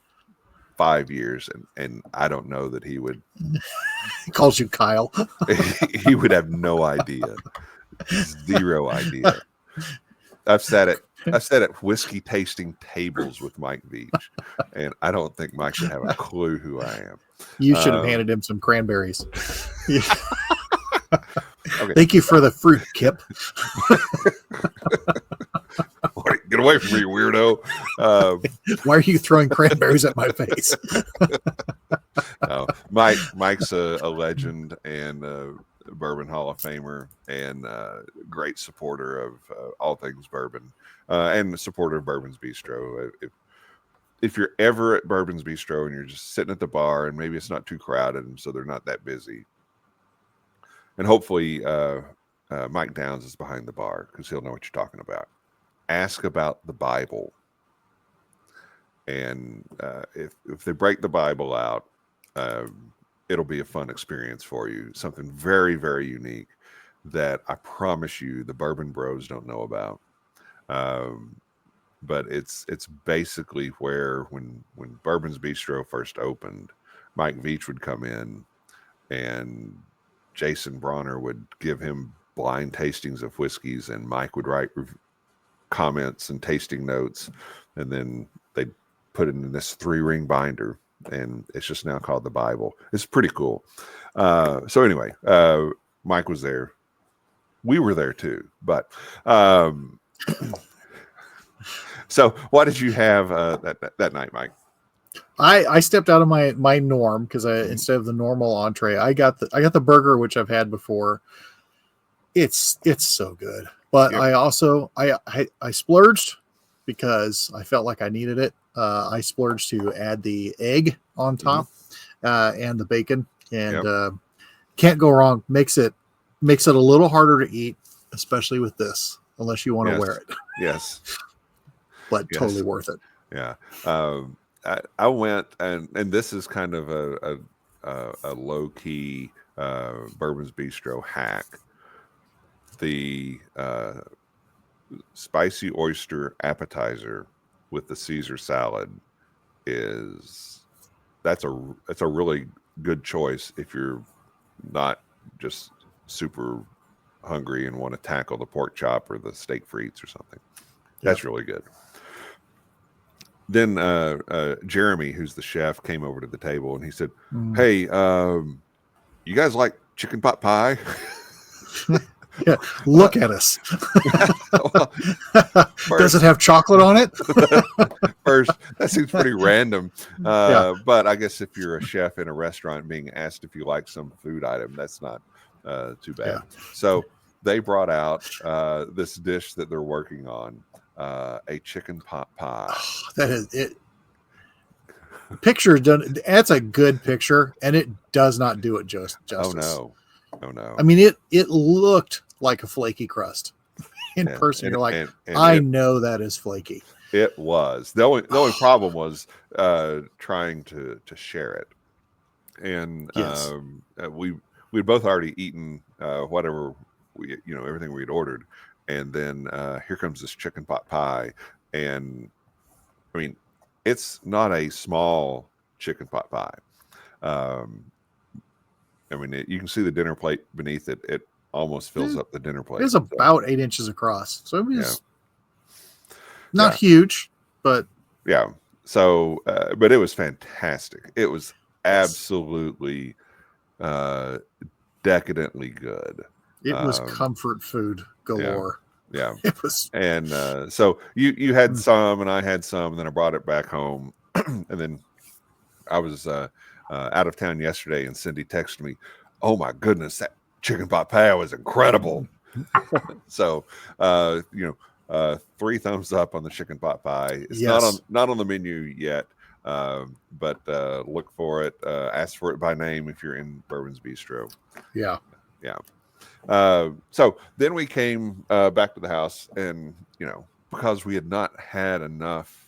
5 years, and I don't know that he would. He calls you Kyle. He would have no idea, zero idea. I've sat at whiskey tasting tables with Mike Beach, and I don't think Mike would have a clue who I am. You should have handed him some cranberries. Okay. Thank you for the fruit, Kip. Get away from me, weirdo. Why are you throwing cranberries at my face? Mike's a legend and a Bourbon Hall of Famer and great supporter of all things bourbon and a supporter of Bourbons Bistro. If you're ever at Bourbons Bistro and you're just sitting at the bar and maybe it's not too crowded and so they're not that busy, and hopefully Mike Downs is behind the bar because he'll know what you're talking about. Ask about the Bible, and if they break the Bible out, it'll be a fun experience for you. Something very, very unique that I promise you the Bourbon Bros don't know about. But it's basically where when Bourbons Bistro first opened, Mike Veach would come in, and Jason Bronner would give him blind tastings of whiskeys, and Mike would write comments and tasting notes, and then they put it in this 3-ring binder, and it's just now called the Bible. It's pretty cool. So anyway, Mike was there. We were there too, but so what did you have that night, Mike? I stepped out of my norm because instead of the normal entree, I got the burger, which I've had before. It's so good. But yep. I also I splurged because I felt like I needed it. I splurged to add the egg on top and the bacon, and can't go wrong. Makes it a little harder to eat, especially with this, unless you want to wear it. Yes, but totally worth it. Yeah, I went and this is kind of a low key Bourbons Bistro hack. The spicy oyster appetizer with the Caesar salad that's a really good choice if you're not just super hungry and want to tackle the pork chop or the steak frites or something. That's really good. Then Jeremy, who's the chef, came over to the table and he said, "Hey, you guys like chicken pot pie?" Yeah, look at us. Well, does it have chocolate on it? First, that seems pretty random. But I guess if you're a chef in a restaurant being asked if you like some food item, that's not too bad. Yeah. So they brought out this dish that they're working on, a chicken pot pie. That is it. Picture done. That's a good picture, and it does not do it justice. Oh no. I mean, it looked like a flaky crust in person. You're like, and I know that is flaky. It was. The only problem was trying to share it. And yes. we'd both already eaten whatever everything we'd ordered. And then here comes this chicken pot pie. And I mean, it's not a small chicken pot pie. I mean, you can see the dinner plate beneath it. It almost fills up the dinner plate. It's about 8 inches across. So it was not huge, but yeah. So, but it was fantastic. It was absolutely decadently good. It was comfort food galore. Yeah. It was. And so you had some and I had some, and then I brought it back home. And then I was out of town yesterday, and Cindy texted me, "Oh my goodness, that chicken pot pie was incredible. So, 3 thumbs up on the chicken pot pie. It's not on the menu yet, but look for it. Ask for it by name if you're in Bourbons Bistro. Yeah. So then we came back to the house, and because we had not had enough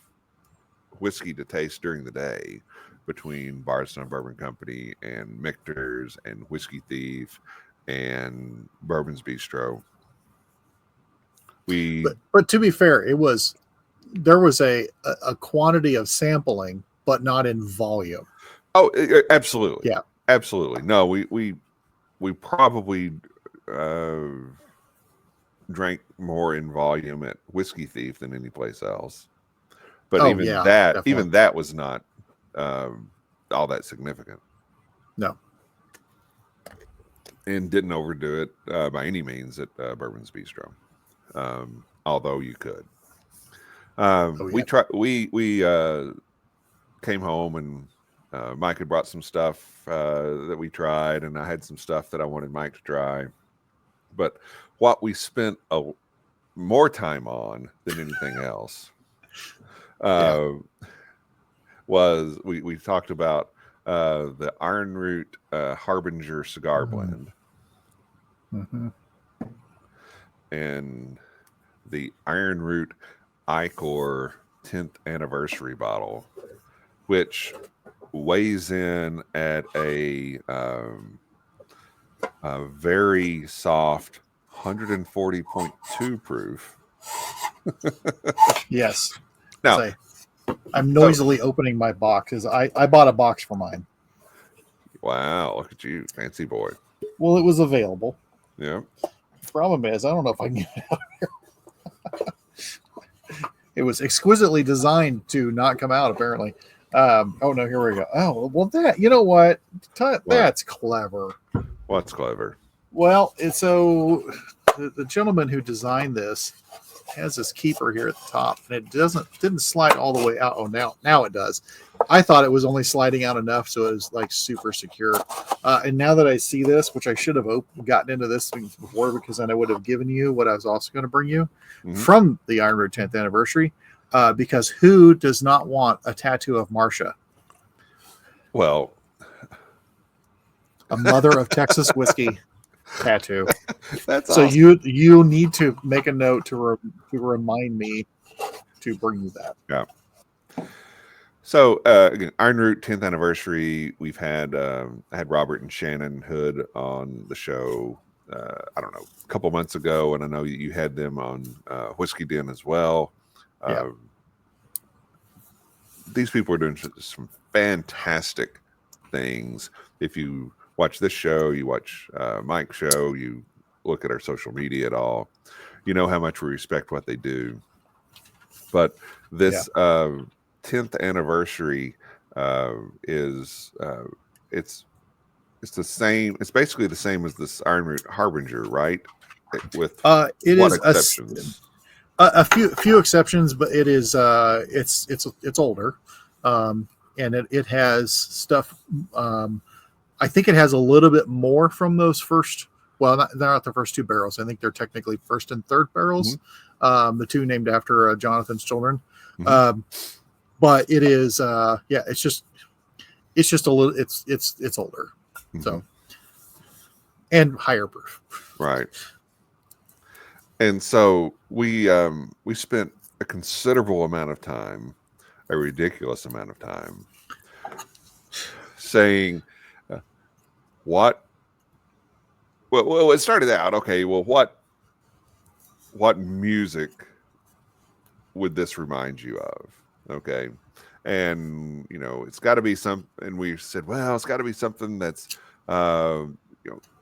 whiskey to taste during the day between Bardstown Bourbon Company and Michter's and Whiskey Thief and Bourbons Bistro. But to be fair, there was a quantity of sampling, but not in volume. Oh, absolutely. Yeah, absolutely. No, we probably drank more in volume at Whiskey Thief than any place else. But even that was not all that significant. No. And didn't overdo it by any means at Bourbons Bistro. Although you could. We came home, and Mike had brought some stuff that we tried, and I had some stuff that I wanted Mike to try. But what we spent more time on than anything else was we talked about the Iron Root Harbinger cigar blend. Mm-hmm. And the Iron Root Icor 10th anniversary bottle, which weighs in at a very soft 140.2 proof. Yes. Now, I'm noisily opening my box because I bought a box for mine. Wow, look at you, fancy boy. Well, it was available. Yeah. Problem is, I don't know if I can get it out of here. It was exquisitely designed to not come out, apparently. Oh, no, here we go. Oh, well, you know what? That's clever. What's clever? Well, so the gentleman who designed this has this keeper here at the top, and it didn't slide all the way out. Oh, now it does. I thought it was only sliding out enough so it was like super secure. And now that I see this, which I should have gotten into this before, because then I would have given you what I was also going to bring you from the Iron Road 10th anniversary, because who does not want a tattoo of Marcia? Well, a mother of Texas whiskey tattoo. That's so awesome. You need to make a note to remind me to bring you that. Yeah. So again, Iron Root 10th anniversary. We've had I had Robert and Shannon Hood on the show. I don't know, a couple months ago, and I know you had them on Whiskey Den as well. These people are doing some fantastic things. If you watch this show, you watch Mike's show, you look at our social media at all, you know how much we respect what they do. But this 10th anniversary is it's the same. It's basically the same as this Iron Root Harbinger, right? With it what is exceptions? A few exceptions, but it is it's older, and it has stuff. I think it has a little bit more from those first. Well, they're not the first 2 barrels. I think they're technically first and third barrels. The 2 named after Jonathan's children. But it is, it's just a little. It's older, so and higher proof. Right. And so we spent a considerable amount of time, a ridiculous amount of time, saying what. Well, it started out okay. Well, what music would this remind you of? Okay, and it's got to be and we said, well, it's got to be something that's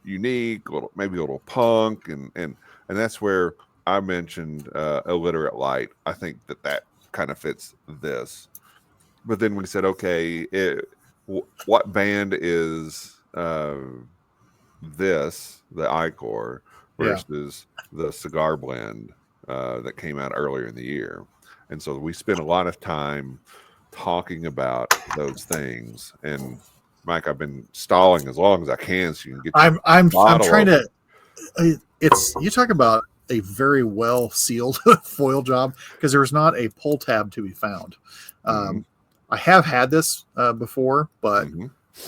unique, maybe a little punk, and that's where I mentioned Illiterate Light. I think that kind of fits this. But then we said, okay, what band is this, the Icor, versus the cigar blend that came out earlier in the year? And so we spent a lot of time talking about those things, and Mike, I've been stalling as long as I can so you can get. I'm trying to. It's you talk about a very well sealed foil job because there was not a pull tab to be found. I have had this before, but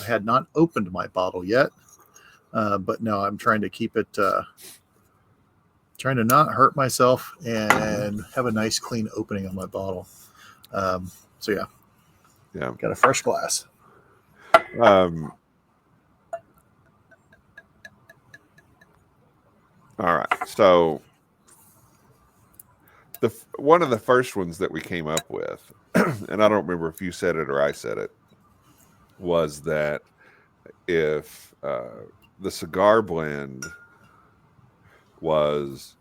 I had not opened my bottle yet. But no, I'm trying to keep it, trying to not hurt myself and have a nice clean opening on my bottle. So yeah, got a fresh glass. All right, so one of the first ones that we came up with, and I don't remember if you said it or I said it, was that if the cigar blend was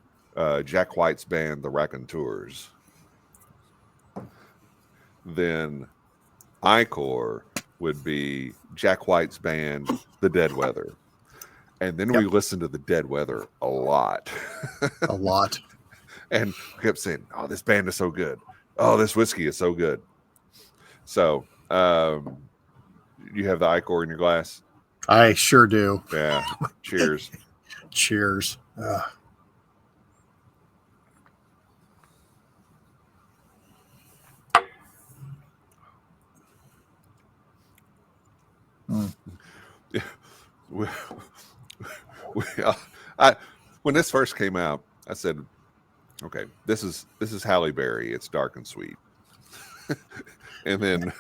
Jack White's band, the Raconteurs, then Icor would be Jack White's band, the Dead Weather. And then we listened to the Dead Weather a lot. A lot. And we kept saying, oh, this band is so good. Oh, this whiskey is so good. So you have the Icor in your glass? I sure do. Yeah. Cheers. Cheers. When this first came out, I said, okay, this is Halle Berry. It's dark and sweet. And then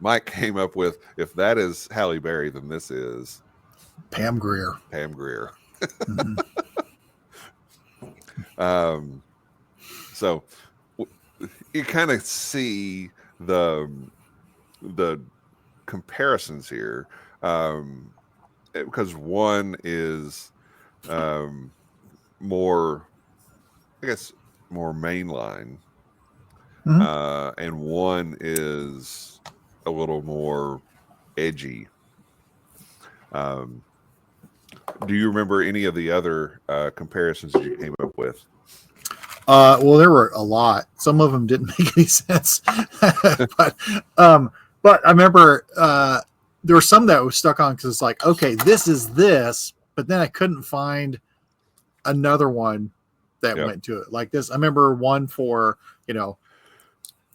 Mike came up with, if that is Halle Berry, then this is Pam Grier. Pam Grier. So you kind of see the comparisons here, because one is more, I guess, more mainline, and one is a little more edgy. Do you remember any of the other comparisons that you came up with? Well, there were a lot. Some of them didn't make any sense, but I remember there were some that was stuck on because it's like, okay, this is this, but then I couldn't find another one that went to it like this. I remember one for,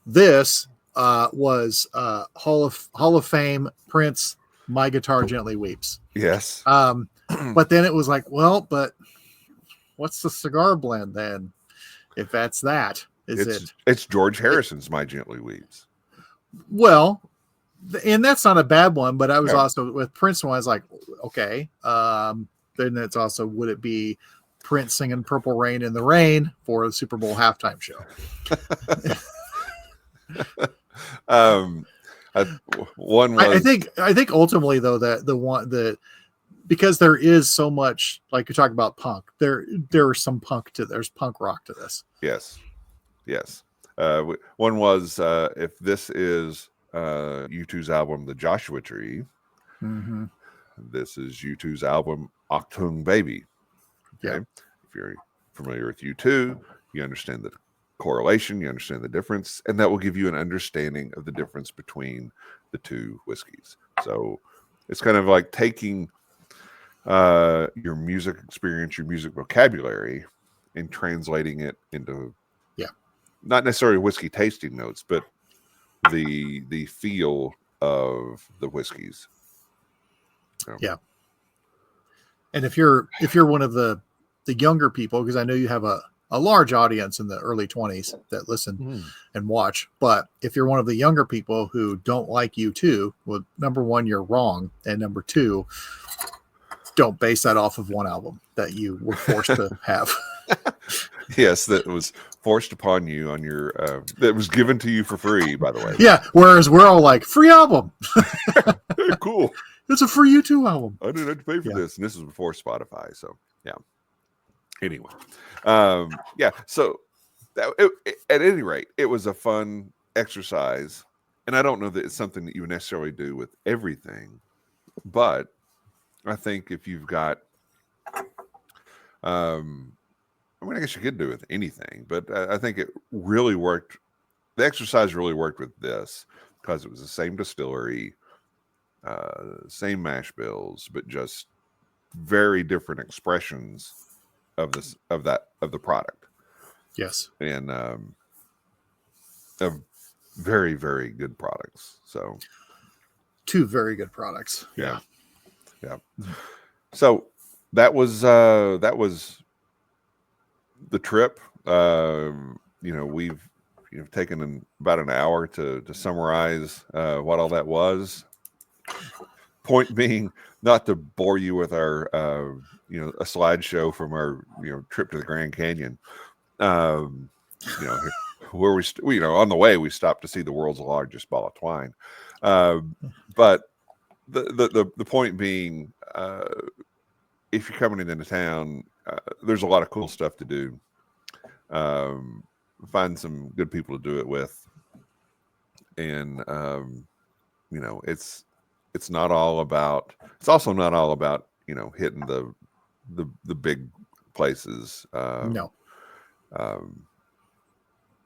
this was Hall of Fame Prince, My Guitar Gently Weeps. Yes. But then it was like, well, but what's the cigar blend then? If that's that, it's George Harrison's My Gently Weeps. Well, and that's not a bad one, but I was also with Prince one. I was like, okay, then it's also, would it be Prince singing Purple Rain in the Rain for the Super Bowl halftime show? One was, I think ultimately though that because there is so much, like you talk about punk, there's punk rock to this. Yes. One was if this is U2's album The Joshua Tree, this is U2's album Achtung Baby. Okay. If you're familiar with U2, you understand the correlation, you understand the difference, and that will give you an understanding of the difference between the two whiskeys. So it's kind of like taking your music experience, your music vocabulary, and translating it into not necessarily whiskey tasting notes, but the feel of the whiskeys. So. Yeah. And if you're one of the younger people, because I know you have a large audience in the early 20s that listen and watch, but if you're one of the younger people who don't like U2, well, number one, you're wrong, and number two, don't base that off of one album that you were forced to have. Yes, that was forced upon you on your that was given to you for free, by the way. Yeah, whereas we're all like, free album. Hey, cool. It's a free U2 album. I didn't have to pay for this, and this was before Spotify, so yeah. Anyway, so at any rate, it was a fun exercise, and I don't know that it's something that you would necessarily do with everything, but I think if you've got, I guess you could do it with anything, but I think it really worked. The exercise really worked with this because it was the same distillery. same mash bills, but just very different expressions of the product. Yes. And of very, very good products. So 2 very good products. yeah. So that was the trip. We've taken about an hour to summarize what all that was. Point being, not to bore you with our a slideshow from our trip to the Grand Canyon. Where we on the way we stopped to see the world's largest ball of twine. But the point being, if you're coming into town, there's a lot of cool stuff to do. Find some good people to do it with, and it's not all about. It's also not all about hitting the big places. No.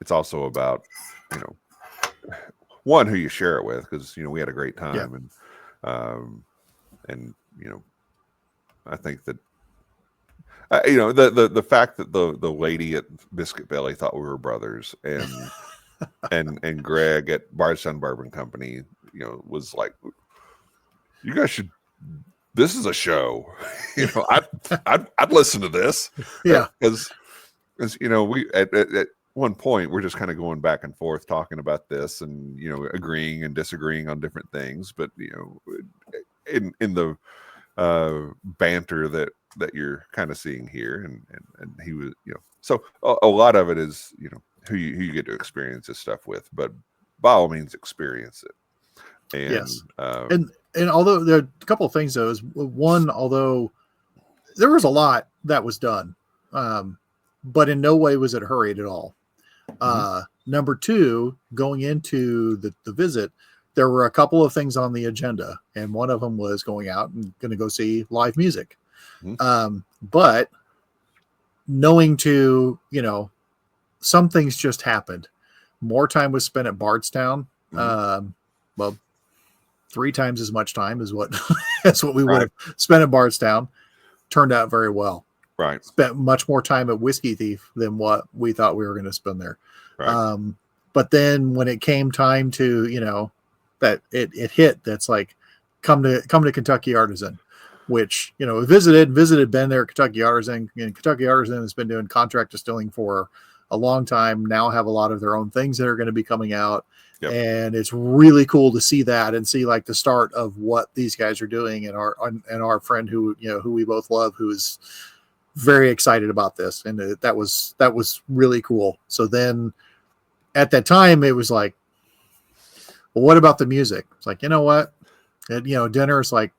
It's also about one, who you share it with, because we had a great time, and I think that the fact that the lady at Biscuit Belly thought we were brothers, and Greg at Bardstown Bourbon Company was like, you guys should, this is a show. I'd listen to this. Yeah, because we at one point we're just kind of going back and forth talking about this, and agreeing and disagreeing on different things, but in the banter that you're kind of seeing here, and he was so a lot of it is who you get to experience this stuff with, but by all means experience it. And yes. And although there are a couple of things though, is one, although there was a lot that was done, but in no way was it hurried at all. Number two, going into the visit, there were a couple of things on the agenda, and one of them was going out and going to go see live music. But knowing some things just happened. More time was spent at Bardstown. Well, 3 times as much time as what we would have spent at Bardstown. Turned out very well. Right. Spent much more time at Whiskey Thief than what we thought we were going to spend there. Right. But then when it came time to, that it hit, that's like, come to Kentucky Artisan, which, visited, been there, Kentucky Artisan, and Kentucky Artisan has been doing contract distilling for a long time now, have a lot of their own things that are going to be coming out. Yep. And it's really cool to see that and see like the start of what these guys are doing, and our friend who we both love, who is very excited about this. And that was really cool. So then at that time it was like, well, what about the music? It's like, what? And, dinner is like,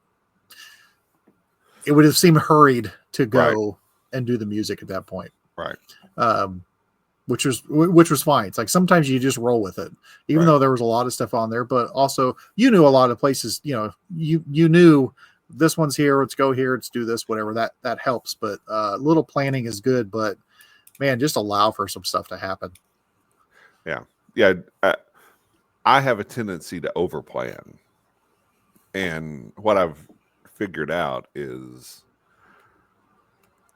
it would have seemed hurried to go and do the music at that point. Right. Which was fine. It's like, sometimes you just roll with it, even though there was a lot of stuff on there, but also, a lot of places, you knew this one's here, let's go here, let's do this, whatever, that helps. But little planning is good, but man, just allow for some stuff to happen. Yeah. I have a tendency to overplan, and what I've figured out is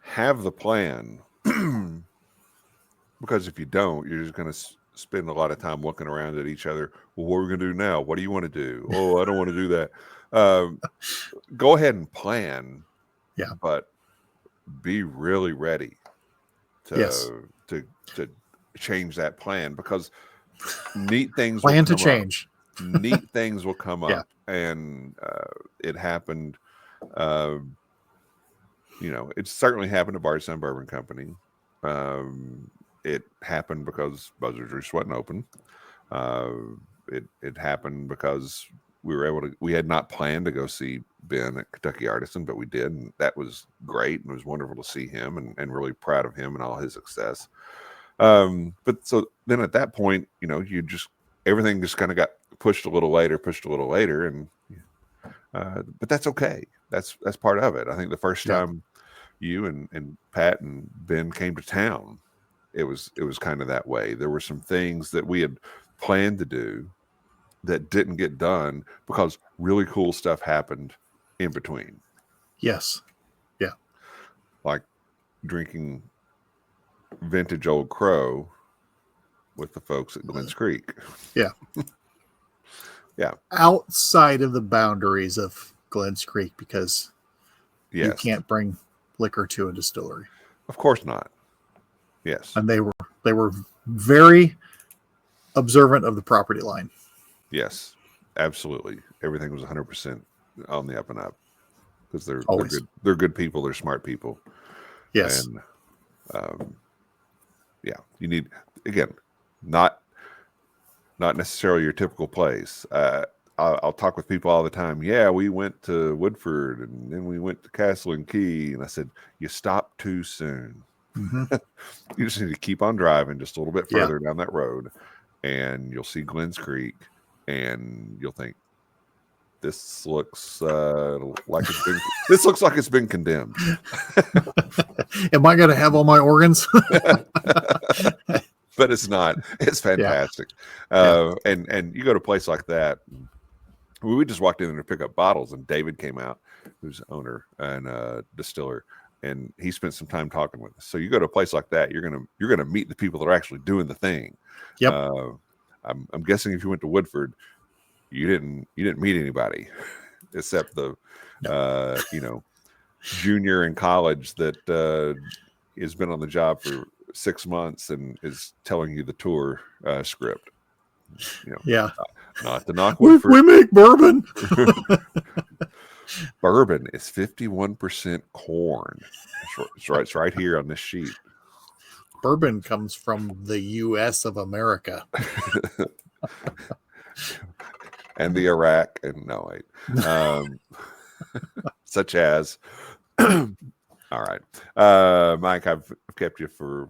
have the plan, because if you don't, you're just going to spend a lot of time looking around at each other. Well, what are we going to do now? What do you want to do? Oh, I don't want to do that. Go ahead and plan. Yeah. But be really ready to change that plan, because neat things plan to change. Neat things will come up. And it happened. It certainly happened to Bardstown Bourbon Company. It happened because Buzzard just wasn't open. It happened because we had not planned to go see Ben at Kentucky Artisan, but we did, and that was great, and it was wonderful to see him, and really proud of him and all his success. But so then at that point, everything just kind of got pushed a little later, and but that's okay. That's part of it. I think the first time you and Pat and Ben came to town, it was kind of that way. There were some things that we had planned to do that didn't get done because really cool stuff happened in between. Yes. Yeah. Like drinking vintage Old Crow with the folks at Glens Creek. Yeah. Yeah. Outside of the boundaries of Glens Creek, because you Yes. can't bring liquor to a distillery. Of course not. Yes. And they were very observant of the property line. Yes. Absolutely. Everything was 100% on the up and up because they're Always. good. They're good people. They're smart people. Yes. And yeah, you need, again, not necessarily your typical place. I'll talk with people all the time. Yeah, we went to Woodford and then we went to Castle and Key. And I said, you stopped too soon. Mm-hmm. You just need to keep on driving just a little bit further down that road and you'll see Glens Creek and you'll think, this looks like it's been condemned. Am I going to have all my organs? But it's not. It's fantastic. And you go to a place like that. We just walked in there to pick up bottles, and David came out, who's owner and distiller, and he spent some time talking with us. So you go to a place like that, you're gonna meet the people that are actually doing the thing. Yep. I'm guessing if you went to Woodford, you didn't meet anybody except the junior in college that has been on the job for 6 months and is telling you the tour script. Not to knock Woodford. We make bourbon. Bourbon is 51% corn. It's right here on this sheet. Bourbon comes from the U.S. of America. And the Iraq and no wait. Such as all right. Mike, I've kept you for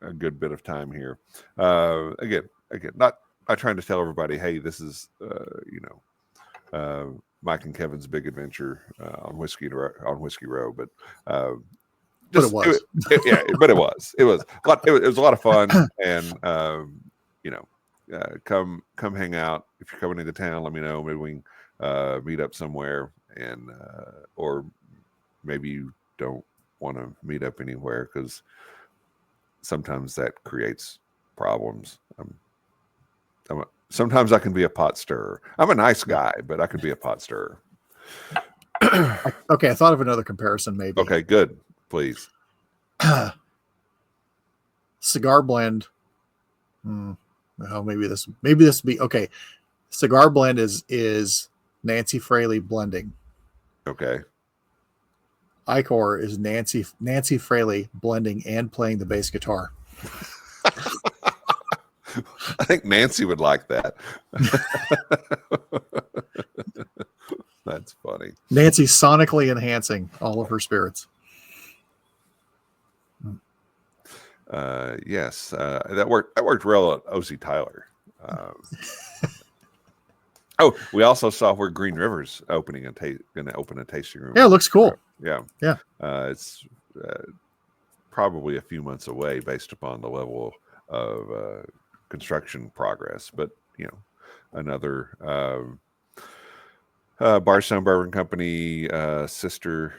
a good bit of time here. Again, not trying to tell everybody, hey, this is Mike and Kevin's big adventure on Whiskey Row, but it was. But it was a lot of fun, and come hang out if you're coming into town. Let me know. Maybe we can meet up somewhere, and or maybe you don't want to meet up anywhere because sometimes that creates problems. Sometimes I can be a pot stirrer. I'm a nice guy, but I could be a pot stirrer. Okay, I thought of another comparison. Maybe. Okay, good. Please. Cigar blend. Maybe this would be okay. Cigar blend is Nancy Fraley blending. Okay. Icor is Nancy Fraley blending and playing the bass guitar. I think Nancy would like that. That's funny. Nancy sonically enhancing all of her spirits. Yes, that worked well at O.C. Tyler. We also saw where Green River's going to open a tasting room. Yeah, it looks cool. Yeah. It's probably a few months away based upon the level of construction progress, but another Bardstown Bourbon Company sister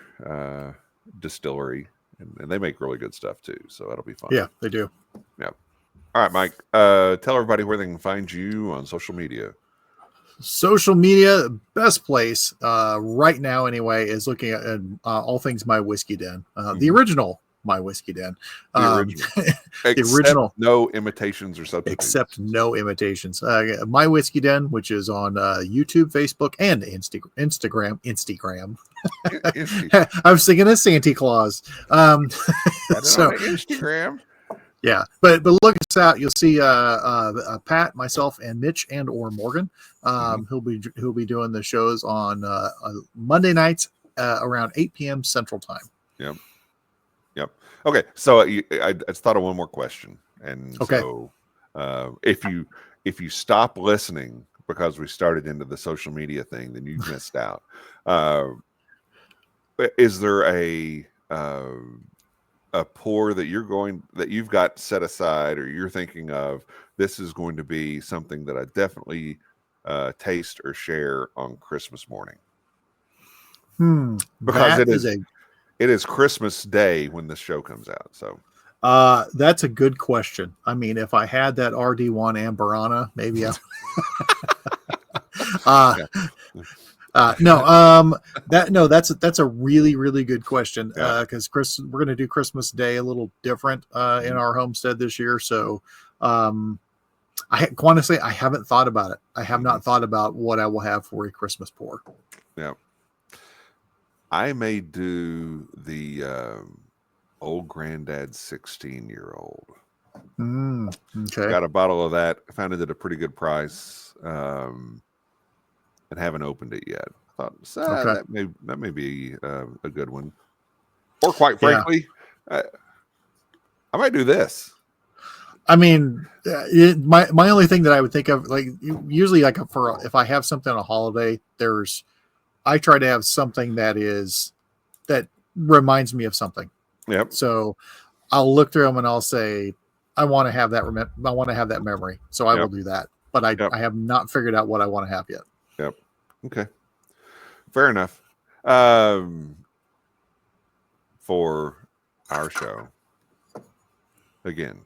distillery, and they make really good stuff too, so that'll be fun. Yeah, they do. Yeah. All right, Mike, tell everybody where they can find you on social media. Social media, best place right now anyway is looking at all things My Whiskey Den, the original My Whiskey Den. The original. No imitations or substitutes. Except no imitations. My Whiskey Den, which is on YouTube, Facebook, and Instagram. I was thinking of Santa Claus. So Instagram. Yeah, but look us out. You'll see Pat, myself, and Mitch and or Morgan. Who'll be doing the shows on Monday nights around 8 p.m. Central Time. Yep. Okay, so I just thought of one more question, and okay. So if you stop listening because we started into the social media thing, then you missed out. Is there a pour that you've got set aside, or you're thinking of? This is going to be something that I definitely taste or share on Christmas morning? Because That is it is Christmas Day when the show comes out. So that's a good question. I mean, if I had that RD1 Amberana, maybe I that's a really, really good question. Because we're going to do Christmas Day a little different in our homestead this year. So I want to say I haven't thought about it. I have not thought about what I will have for a Christmas pour. Yeah. I may do the old granddad's 16-year-old. Okay. Got a bottle of that. Found it at a pretty good price. And haven't opened it yet. I thought that may be a good one. Or quite frankly, I might do this. I mean, my only thing that I would think of, like usually like if I have something on a holiday, I try to have something that reminds me of something. Yep. So I'll look through them and I'll say, I want to have that. I want to have that memory. So I will do that. But I have not figured out what I want to have yet. Yep. Okay. Fair enough. For our show, again,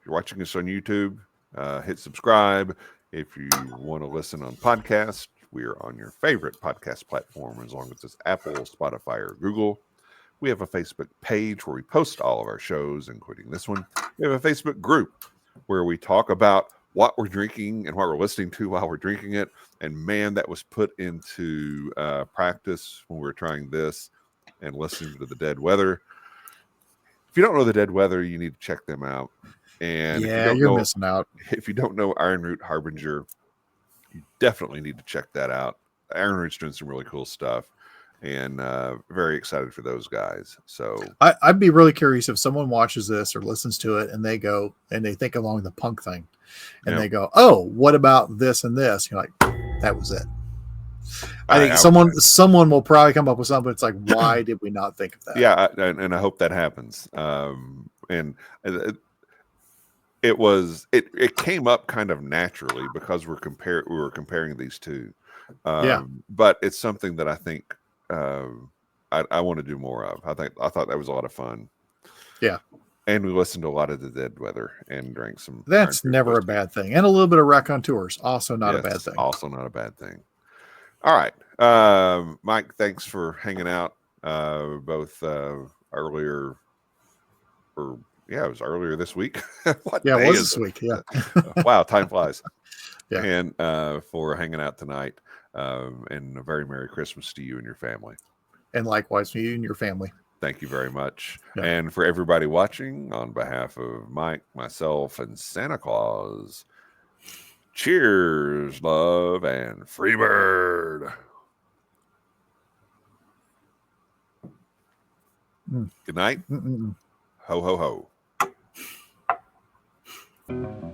if you're watching us on YouTube, hit subscribe. If you want to listen on podcast, we are on your favorite podcast platform, as long as it's Apple, Spotify, or Google. We have a Facebook page where we post all of our shows, including this one. We have a Facebook group where we talk about what we're drinking and what we're listening to while we're drinking it. And man, that was put into practice when we were trying this and listening to the Dead Weather. If you don't know the Dead Weather, you need to check them out. And you're missing out. If you don't know Iron Root Harbinger, you definitely need to check that out. Iron Root's doing some really cool stuff, and very excited for those guys. So I'd be really curious if someone watches this or listens to it and they go and they think along the punk thing, and they go, "Oh, what about this and this?" You're like, "That was it." I think someone will probably come up with something. It's like, why did we not think of that? Yeah, and I hope that happens. And it came up kind of naturally because we were comparing these two. But it's something that I think I want to do more of. I thought that was a lot of fun. Yeah. And we listened to a lot of the Dead Weather and drank some. That's never a bad thing. And a little bit of raconteurs, also not a bad thing. Also not a bad thing. All right. Mike, thanks for hanging out both earlier or it was earlier this week. What day it was is this week. Yeah. Wow, time flies. Yeah. And for hanging out tonight. And a very Merry Christmas to you and your family. And likewise for you and your family. Thank you very much. Yeah. And for everybody watching, on behalf of Mike, myself, and Santa Claus, cheers, love, and free bird. Good night. Ho, ho, ho.